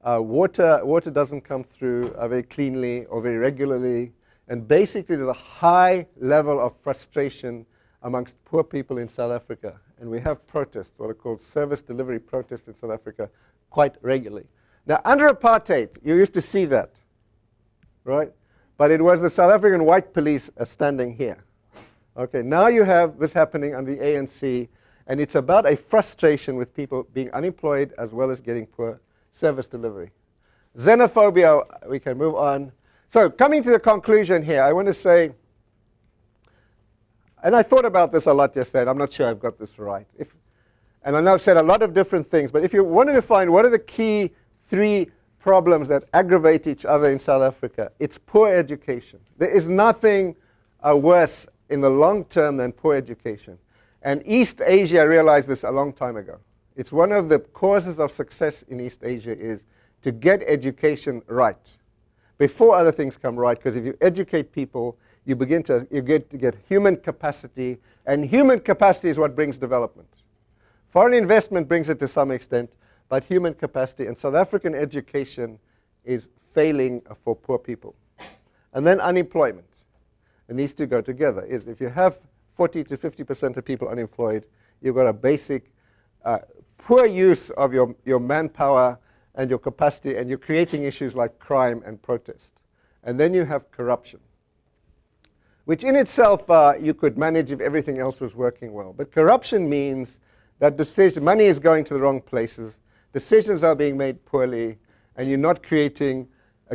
Water doesn't come through very cleanly or very regularly. And basically, there's a high level of frustration amongst poor people in South Africa. And we have protests, what are called service delivery protests in South Africa, quite regularly. Now, under apartheid, you used to see that, right? But it was the South African white police standing here. Okay, now you have this happening under the ANC, and it's about a frustration with people being unemployed as well as getting poor service delivery. Xenophobia, we can move on. So coming to the conclusion here, I want to say, and I thought about this a lot yesterday, and I'm not sure I've got this right. And I know I've said a lot of different things, but if you wanted to find what are the key 3 problems that aggravate each other in South Africa, it's poor education. There is nothing worse in the long term than poor education. And East Asia realized this a long time ago. It's one of the causes of success in East Asia is to get education right before other things come right, because if you educate people, you get to get human capacity, and human capacity is what brings development. Foreign investment brings it to some extent, but human capacity and South African education is failing for poor people. And then unemployment. And these two go together. Is if you have 40 to 50% of people unemployed, you've got a basic poor use of your manpower and your capacity, and you're creating issues like crime and protest. And then you have corruption. which in itself you could manage if everything else was working well. But corruption means that money is going to the wrong places, decisions are being made poorly, and you're not creating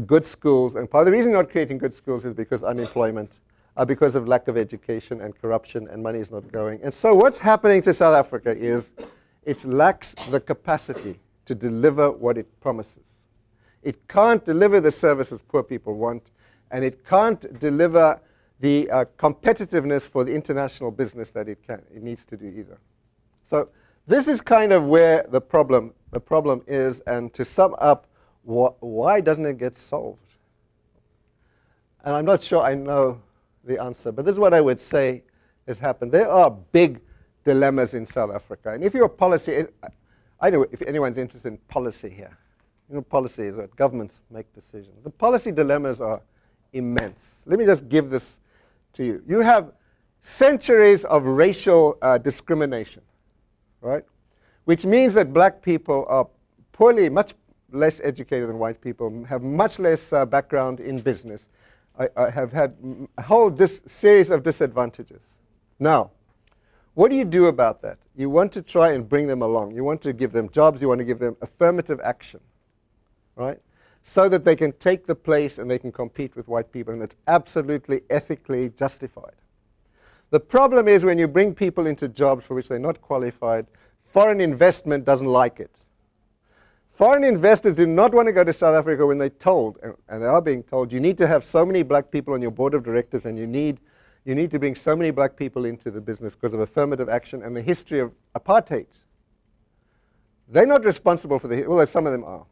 good schools. And part of the reason you're not creating good schools is because unemployment, because of lack of education and corruption, and money is not going. And so what's happening to South Africa is it lacks the capacity to deliver what it promises. It can't deliver the services poor people want, and it can't deliver the competitiveness for the international business that it needs to do either. So this is kind of where the problem is, and to sum up, why doesn't it get solved? And I'm not sure I know the answer, but this is what I would say has happened. There are big dilemmas in South Africa, and if you're a policy, I don't know if anyone's interested in policy here. You know, policy is that governments make decisions. The policy dilemmas are immense. Let me just give this to you. You have centuries of racial discrimination, right? Which means that black people are much less educated than white people, have much less background in business, have had a whole series of disadvantages. Now, what do you do about that? You want to try and bring them along. You want to give them jobs. You want to give them affirmative action, right? So that they can take the place and they can compete with white people, and it's absolutely ethically justified. The problem is when you bring people into jobs for which they're not qualified, foreign investment doesn't like it. Foreign investors do not want to go to South Africa when they're told, and they are being told, you need to have so many black people on your board of directors, and you need to bring so many black people into the business because of affirmative action and the history of apartheid. They're not responsible for although some of them are.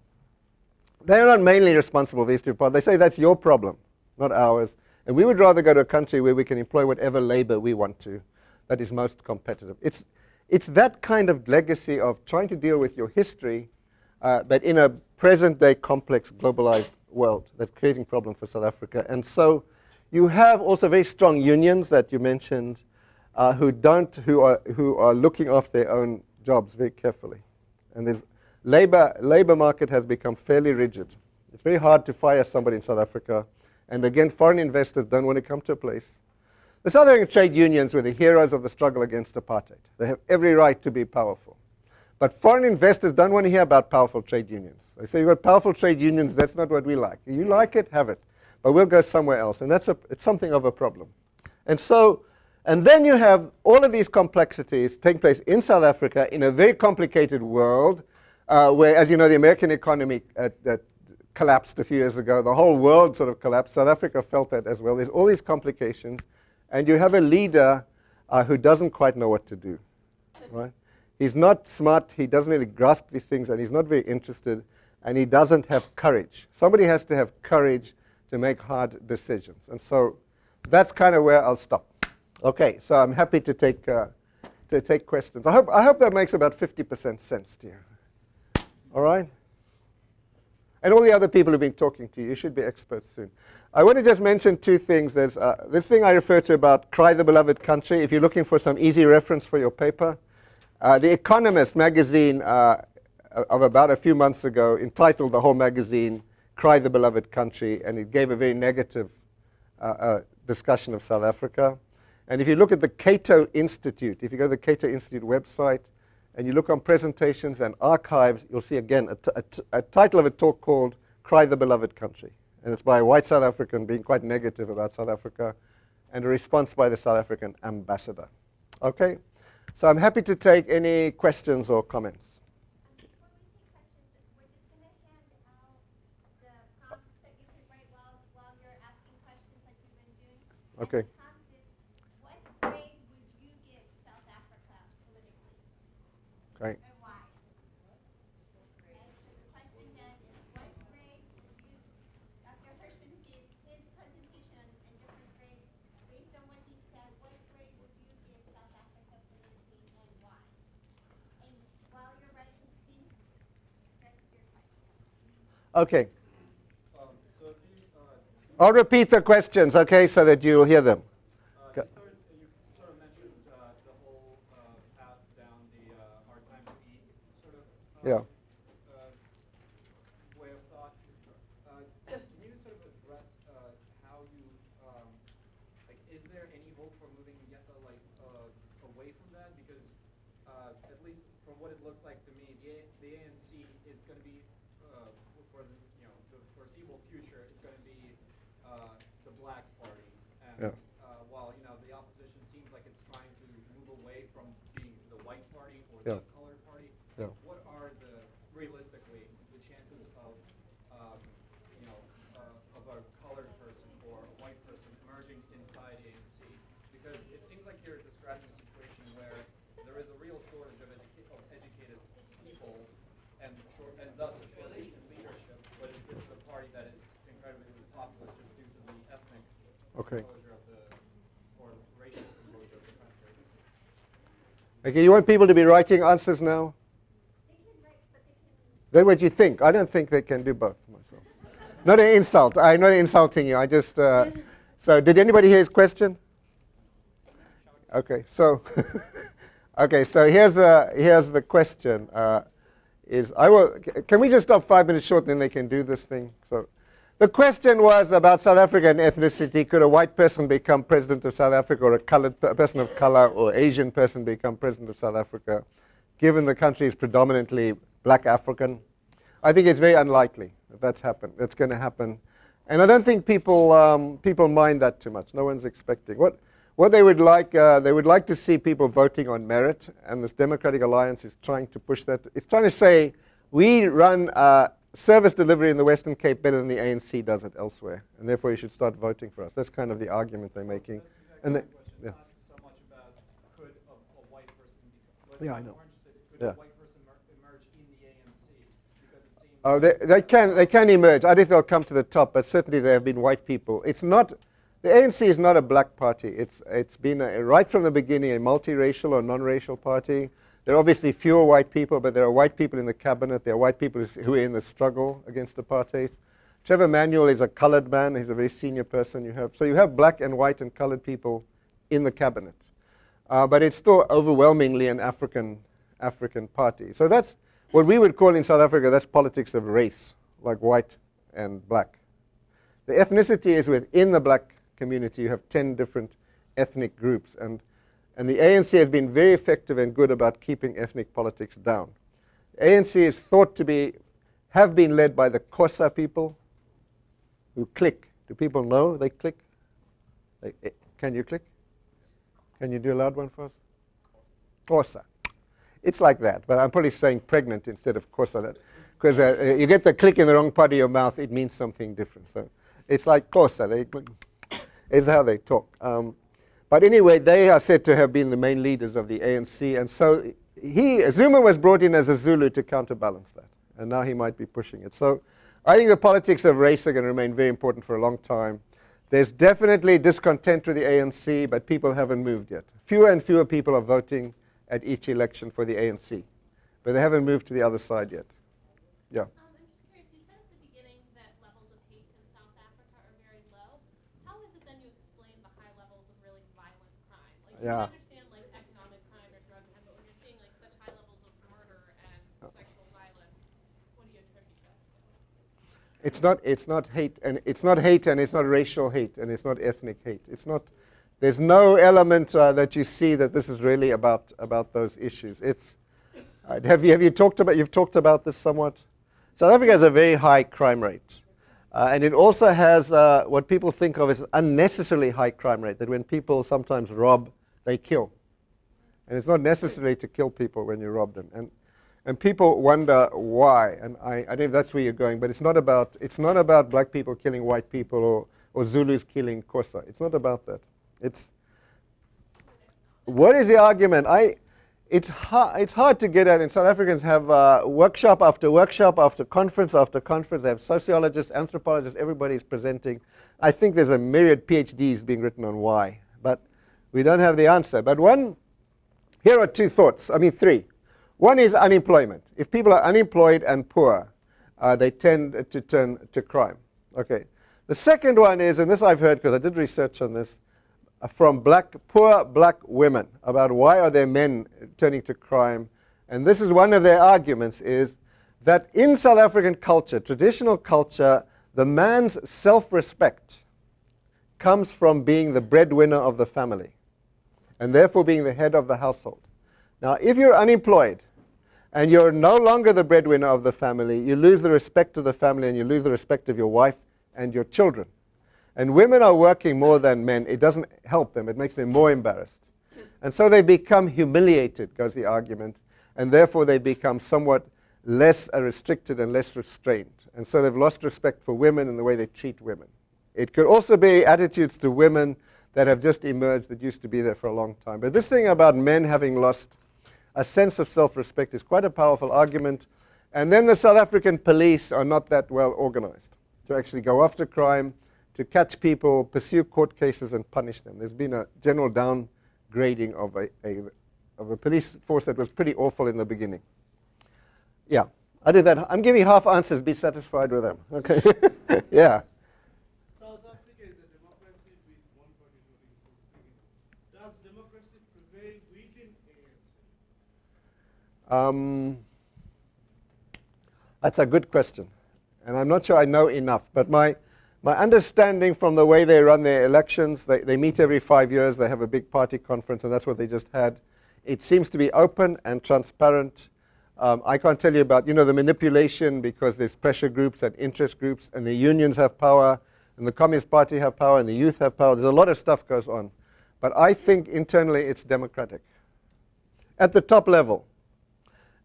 They're not mainly responsible for the history of apartheid. They say that's your problem, not ours. And we would rather go to a country where we can employ whatever labor we want to that is most competitive. It's that kind of legacy of trying to deal with your history, but in a present-day complex globalized world that's creating problems for South Africa. And so you have also very strong unions that you mentioned who are looking after their own jobs very carefully. And there's labor market has become fairly rigid. It's very hard to fire somebody in South Africa. And again, foreign investors don't want to come to a place. The South African trade unions were the heroes of the struggle against apartheid. They have every right to be powerful. But foreign investors don't want to hear about powerful trade unions. They say, you've got powerful trade unions, that's not what we like. You like it, have it. But we'll go somewhere else. And it's something of a problem. And then you have all of these complexities taking place in South Africa in a very complicated world where, as you know, the American economy collapsed a few years ago. The whole world sort of collapsed. South Africa felt that as well. There's all these complications. And you have a leader who doesn't quite know what to do, right? He's not smart. He doesn't really grasp these things, and he's not very interested, and he doesn't have courage. Somebody has to have courage to make hard decisions. And so that's kind of where I'll stop. Okay, so I'm happy to take questions. I hope that makes about 50% sense to you. All right? And all the other people who've been talking to you should be experts soon. I want to just mention two things. There's this thing I refer to about Cry the Beloved Country. If you're looking for some easy reference for your paper, The Economist magazine of about a few months ago entitled the whole magazine, Cry the Beloved Country, and it gave a very negative discussion of South Africa. And if you look at the Cato Institute, if you go to the Cato Institute website, and you look on presentations and archives, you'll see again a title of a talk called Cry the Beloved Country. And it's by a white South African being quite negative about South Africa, and a response by the South African ambassador. Okay? So I'm happy to take any questions or comments. Before we take questions, we're just going to hand out the prompts that you can write while you're asking questions like you've been doing. Okay. And the prompt is, what grade would you give South Africa politically? Great. And why? Okay, so the question then is, what grade would you, Dr. Hirschmann gave his presentation on different grades. Based on what he said, what grade would you give South Africa politically and why? And while you're writing, please rest your question. Okay. So if you, I'll repeat the questions, okay, so that you'll hear them. you sort of mentioned the whole path down the our time to eat sort of Yeah. way of thought. Can you sort of address how you, like, is away from that? Because at least from what it looks like to me, the ANC is going to be for the foreseeable future is going to be the black party, and while the opposition seems like it's trying to move away from being the white party or the colored party, what are realistically the chances of of a colored person or a white person emerging inside ANC? Because it seems like you're describing a situation where there is a real shortage of educated people and thus a shortage in leadership, but this is a party that is incredibly popular just due to the ethnic composure of or racial composure of the country. Okay, you want people to be writing answers now? They can write, but they can. That's what you think. I don't think they can do both myself. Not an insult. I'm not insulting you. I just. So, did anybody hear his question? Okay, so. Okay, so here's the question. Can we just stop 5 minutes short, and then they can do this thing? So, the question was about South African ethnicity. Could a white person become president of South Africa, or a person of color, or Asian person become president of South Africa, given the country is predominantly black African? I think it's very unlikely that that's going to happen. And I don't think people mind that too much. No one's expecting. What they would like to see people voting on merit, and this Democratic Alliance is trying to push that. It's trying to say, we run service delivery in the Western Cape better than the ANC does it elsewhere, and therefore you should start voting for us. That's kind of the argument they're making. That's exactly my question. It's not so much about could a white person become, but I know. Could a white person emerge in the ANC? Because it seems they can emerge. I think they'll come to the top, but certainly there have been white people. It's not. The ANC is not a black party. It's been right from the beginning a multiracial or non-racial party. There are obviously fewer white people, but there are white people in the cabinet. There are white people who are in the struggle against apartheid. Trevor Manuel is a colored man. He's a very senior person. So you have black and white and colored people in the cabinet, but it's still overwhelmingly an African party. So that's what we would call in South Africa. That's politics of race, like white and black. The ethnicity is within the black community. You have 10 different ethnic groups, and the ANC has been very effective and good about keeping ethnic politics down. The ANC is thought to have been led by the Xhosa people who click. Do people know they click? Can you click? Can you do a loud one for us? Xhosa. It's like that, but I'm probably saying pregnant instead of Xhosa, because you get the click in the wrong part of your mouth, it means something different. So it's like Xhosa. Is how they talk. But anyway, they are said to have been the main leaders of the ANC, and so Zuma was brought in as a Zulu to counterbalance that, and now he might be pushing it. So I think the politics of race are going to remain very important for a long time. There's definitely discontent with the ANC, but people haven't moved yet. Fewer and fewer people are voting at each election for the ANC, but they haven't moved to the other side yet. Yeah. I'm just curious, you said at the beginning that levels of hate in South Africa are very low. How is it then you explain the high levels of really violent crime? Like, you can understand like economic crime or drug crime, but when you're seeing like such high levels of murder and sexual violence, what do you attribute that to? It's not hate, and it's not racial hate, and it's not ethnic hate. It's not. There's no element that you see that this is really about those issues. You've talked about this somewhat. South Africa has a very high crime rate, and it also has what people think of as unnecessarily high crime rate. That when people sometimes rob, they kill, and it's not necessary to kill people when you rob them. And people wonder why. And I don't know if that's where you're going, but it's not about black people killing white people or Zulus killing Xhosa. It's not about that. What is the argument? It's hard to get at. And South Africans have workshop after workshop after conference after conference. They have sociologists, anthropologists, everybody's presenting. I think there's a myriad PhDs being written on why, but we don't have the answer. But here are three. One is unemployment. If people are unemployed and poor, they tend to turn to crime. Okay. The second one is, and this I've heard because I did research on this, from poor black women about why are their men turning to crime. And this is one of their arguments, is that in South African culture, traditional culture, the man's self-respect comes from being the breadwinner of the family. and therefore being the head of the household. Now, if you're unemployed and you're no longer the breadwinner of the family, you lose the respect of the family and you lose the respect of your wife and your children. And women are working more than men. It doesn't help them. It makes them more embarrassed. And so they become humiliated, goes the argument, and therefore they become somewhat less restricted and less restrained. And so they've lost respect for women and the way they treat women. It could also be attitudes to women that have just emerged that used to be there for a long time. But this thing about men having lost a sense of self-respect is quite a powerful argument. And then the South African police are not that well organized to actually go after crime, to catch people, pursue court cases, and punish them. There's been a general downgrading of a police force that was pretty awful in the beginning. Yeah, I did that. I'm giving half answers. Be satisfied with them. Okay. Yeah. South Africa is a democracy with one-party voting system. Does democracy prevail within ANC? That's a good question. And I'm not sure I know enough. But my understanding from the way they run their elections, they meet every 5 years. They have a big party conference, and that's what they just had. It seems to be open and transparent. I can't tell you about, the manipulation because there's pressure groups and interest groups, and the unions have power, and the Communist Party have power, and the youth have power. There's a lot of stuff goes on. But I think internally it's democratic. At the top level.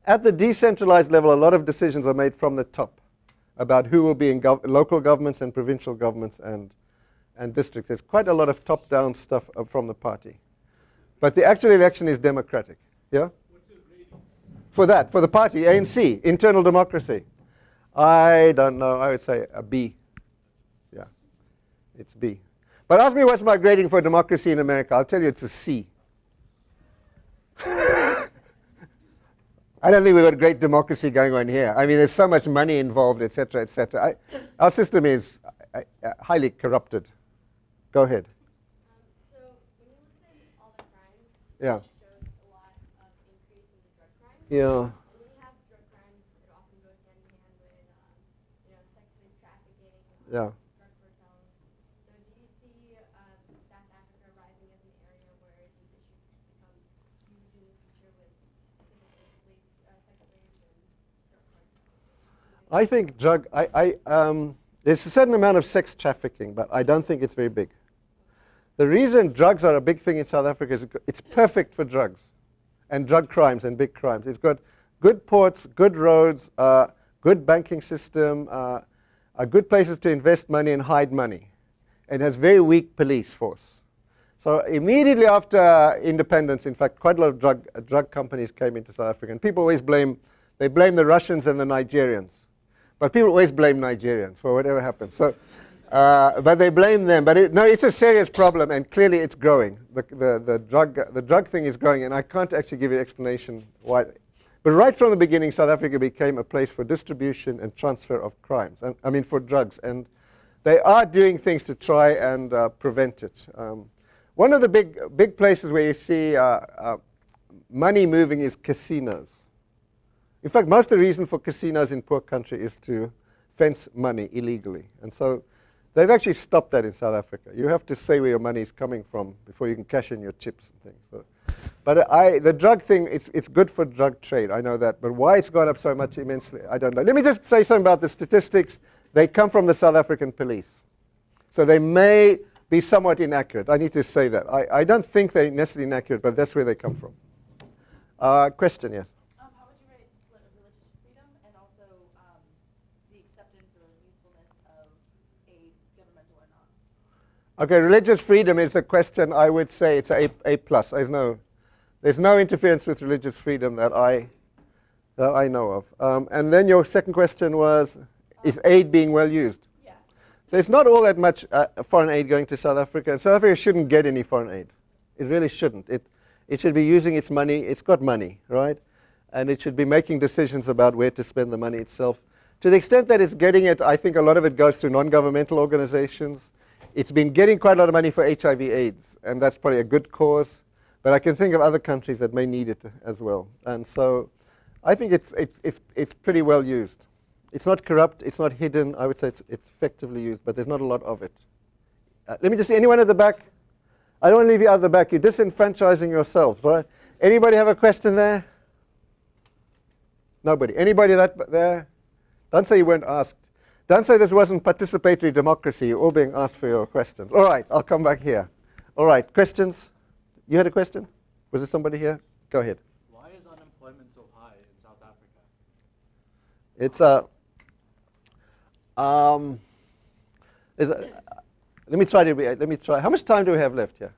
At the decentralized level, a lot of decisions are made from the top about who will be in local governments and provincial governments and districts. There's quite a lot of top-down stuff from the party. But the actual election is democratic. Yeah? For the party, ANC, internal democracy. I don't know. I would say a B. Yeah, it's B. But ask me what's my grading for democracy in America. I'll tell you it's a C. I don't think we've got great democracy going on here. I mean, there's so much money involved, et cetera, et cetera. Our system is highly corrupted. Go ahead. So when you listen to all the crimes, Yeah. it shows a lot of increase in the drug crimes. Yeah. And when you have drug crimes, it often goes hand in hand with, sex and trafficking, Yeah. drug cartels. So do you see South Africa rising as an area where these issues become huge in the future with specifically sex slaves and drug cartels? I think there's a certain amount of sex trafficking, but I don't think it's very big. The reason drugs are a big thing in South Africa is it's perfect for drugs and drug crimes and big crimes. It's got good ports, good roads, good banking system, good places to invest money and hide money. It has very weak police force. So immediately after independence, in fact, quite a lot of drug companies came into South Africa. And people always blame the Russians and the Nigerians. But people always blame Nigerians for whatever happens. So, but they blame them. But it's a serious problem, and clearly it's growing. The drug thing is growing, and I can't actually give you an explanation why. But right from the beginning, South Africa became a place for distribution and transfer of crimes. For drugs, and they are doing things to try and prevent it. One of the big places where you see money moving is casinos. In fact, most of the reason for casinos in poor country is to fence money illegally. And so they've actually stopped that in South Africa. You have to say where your money is coming from before you can cash in your chips and things. So, but the drug thing, it's good for drug trade, I know that. But why it's gone up so much immensely, I don't know. Let me just say something about the statistics. They come from the South African police. So they may be somewhat inaccurate. I need to say that. I don't think they're necessarily inaccurate, but that's where they come from. Question, yes? How would you rate religious freedom and also the acceptance or usefulness of aid, governmental or not? Okay, religious freedom is the question. I would say it's A plus. There's no interference with religious freedom that I know of. And then your second question was, is aid being well used? Yeah. There's not all that much foreign aid going to South Africa. And South Africa shouldn't get any foreign aid. It really shouldn't. It should be using its money. It's got money, right? And it should be making decisions about where to spend the money itself. To the extent that it's getting it, I think a lot of it goes through non-governmental organizations. It's been getting quite a lot of money for HIV/AIDS, and that's probably a good cause. But I can think of other countries that may need it as well. And so I think it's pretty well used. It's not corrupt. It's not hidden. I would say it's effectively used, but there's not a lot of it. Let me just see. Anyone at the back? I don't want to leave you out of the back. You're disenfranchising yourselves, right? Anybody have a question there? Nobody. Anybody there? Don't say you weren't asked. Don't say this wasn't participatory democracy. You're all being asked for your questions. All right, I'll come back here. All right, questions? You had a question? Was there somebody here? Go ahead. Why is unemployment so high in South Africa? It's let me try. How much time do we have left here?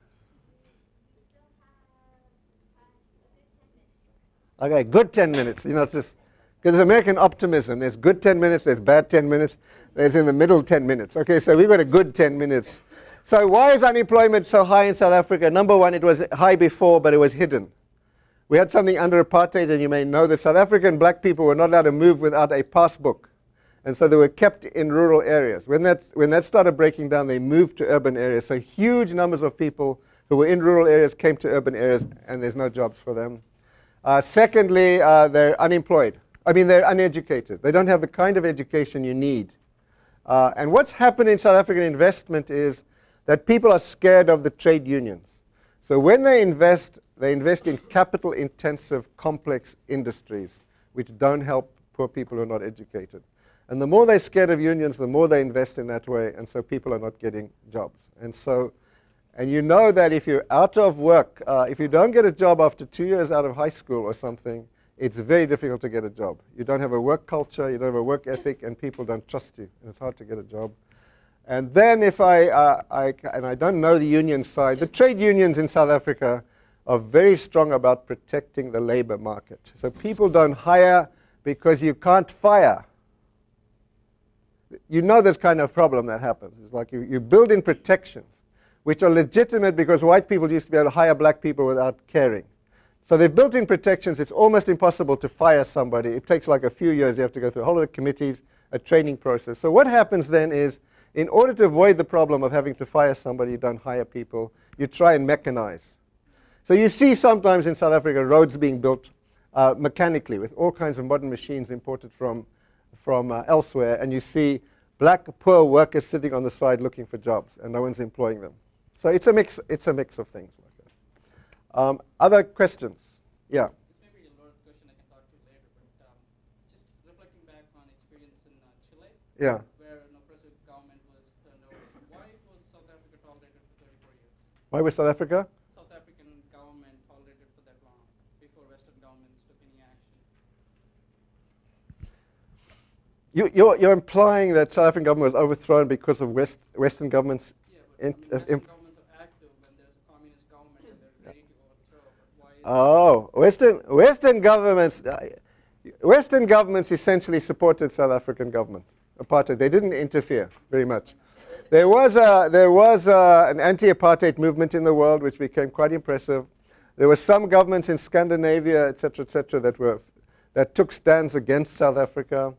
Okay, good 10 minutes. You know, it's just because there's American optimism. There's good 10 minutes. There's bad 10 minutes. There's in the middle 10 minutes. Okay, so we've got a good 10 minutes. So why is unemployment so high in South Africa? Number one, it was high before, but it was hidden. We had something under apartheid, and you may know that South African black people were not allowed to move without a passbook. And so they were kept in rural areas. When that started breaking down, they moved to urban areas. So huge numbers of people who were in rural areas came to urban areas, and there's no jobs for them. Secondly, they're unemployed. I mean, they're uneducated. They don't have the kind of education you need. And what's happened in South African investment is that people are scared of the trade unions. So when they invest in capital-intensive, complex industries, which don't help poor people who are not educated. And the more they're scared of unions, the more they invest in that way, and so people are not getting jobs. And you know that if you're out of work, if you don't get a job after 2 years out of high school or something, it's very difficult to get a job. You don't have a work culture, you don't have a work ethic, and people don't trust you, and it's hard to get a job. And then if and I don't know the union side, the trade unions in South Africa are very strong about protecting the labor market. So people don't hire because you can't fire. You know this kind of problem that happens. It's like you build in protections, which are legitimate because white people used to be able to hire black people without caring. So they've built in protections. It's almost impossible to fire somebody. It takes like a few years. You have to go through a whole lot of committees, a training process. So what happens then is, in order to avoid the problem of having to fire somebody, you don't hire people. You try and mechanize. So you see sometimes in South Africa roads being built mechanically with all kinds of modern machines imported from elsewhere, and you see black poor workers sitting on the side looking for jobs, and no one's employing them. So it's a mix of things like that. Other questions? Yeah. This may be a loaded question I can talk to later, but just reflecting back on experience in Chile, Yeah. where no progressive government was turned over. Why was South Africa tolerated for 34 years? Why was South Africa? South African government tolerated for that long before Western governments took any action. You're implying that South African government was overthrown because of Western governments. Yeah, but when Western governments are active, when there's a communist government and they're ready to overthrow, but why is Western governments essentially supported South African government. Apartheid. They didn't interfere very much. There was an anti-apartheid movement in the world which became quite impressive. There were some governments in Scandinavia, etc., that took stands against South Africa.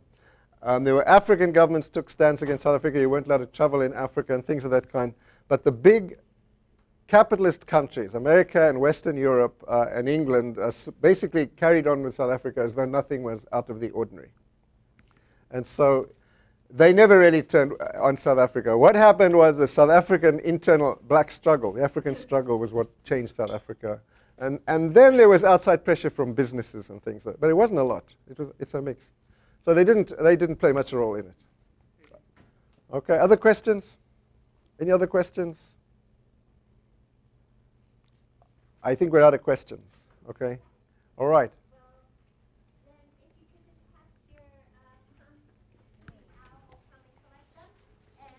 There were African governments took stands against South Africa. You weren't allowed to travel in Africa and things of that kind. But the big capitalist countries, America and Western Europe and England, basically carried on with South Africa as though nothing was out of the ordinary. And so they never really turned on South Africa. What happened was the South African internal black struggle, the African struggle, was what changed South Africa. And then there was outside pressure from businesses and things like that. But it wasn't a lot. It's a mix. So they didn't play much role in it. Okay, other questions? Any other questions? I think we're out of questions. Okay? All right.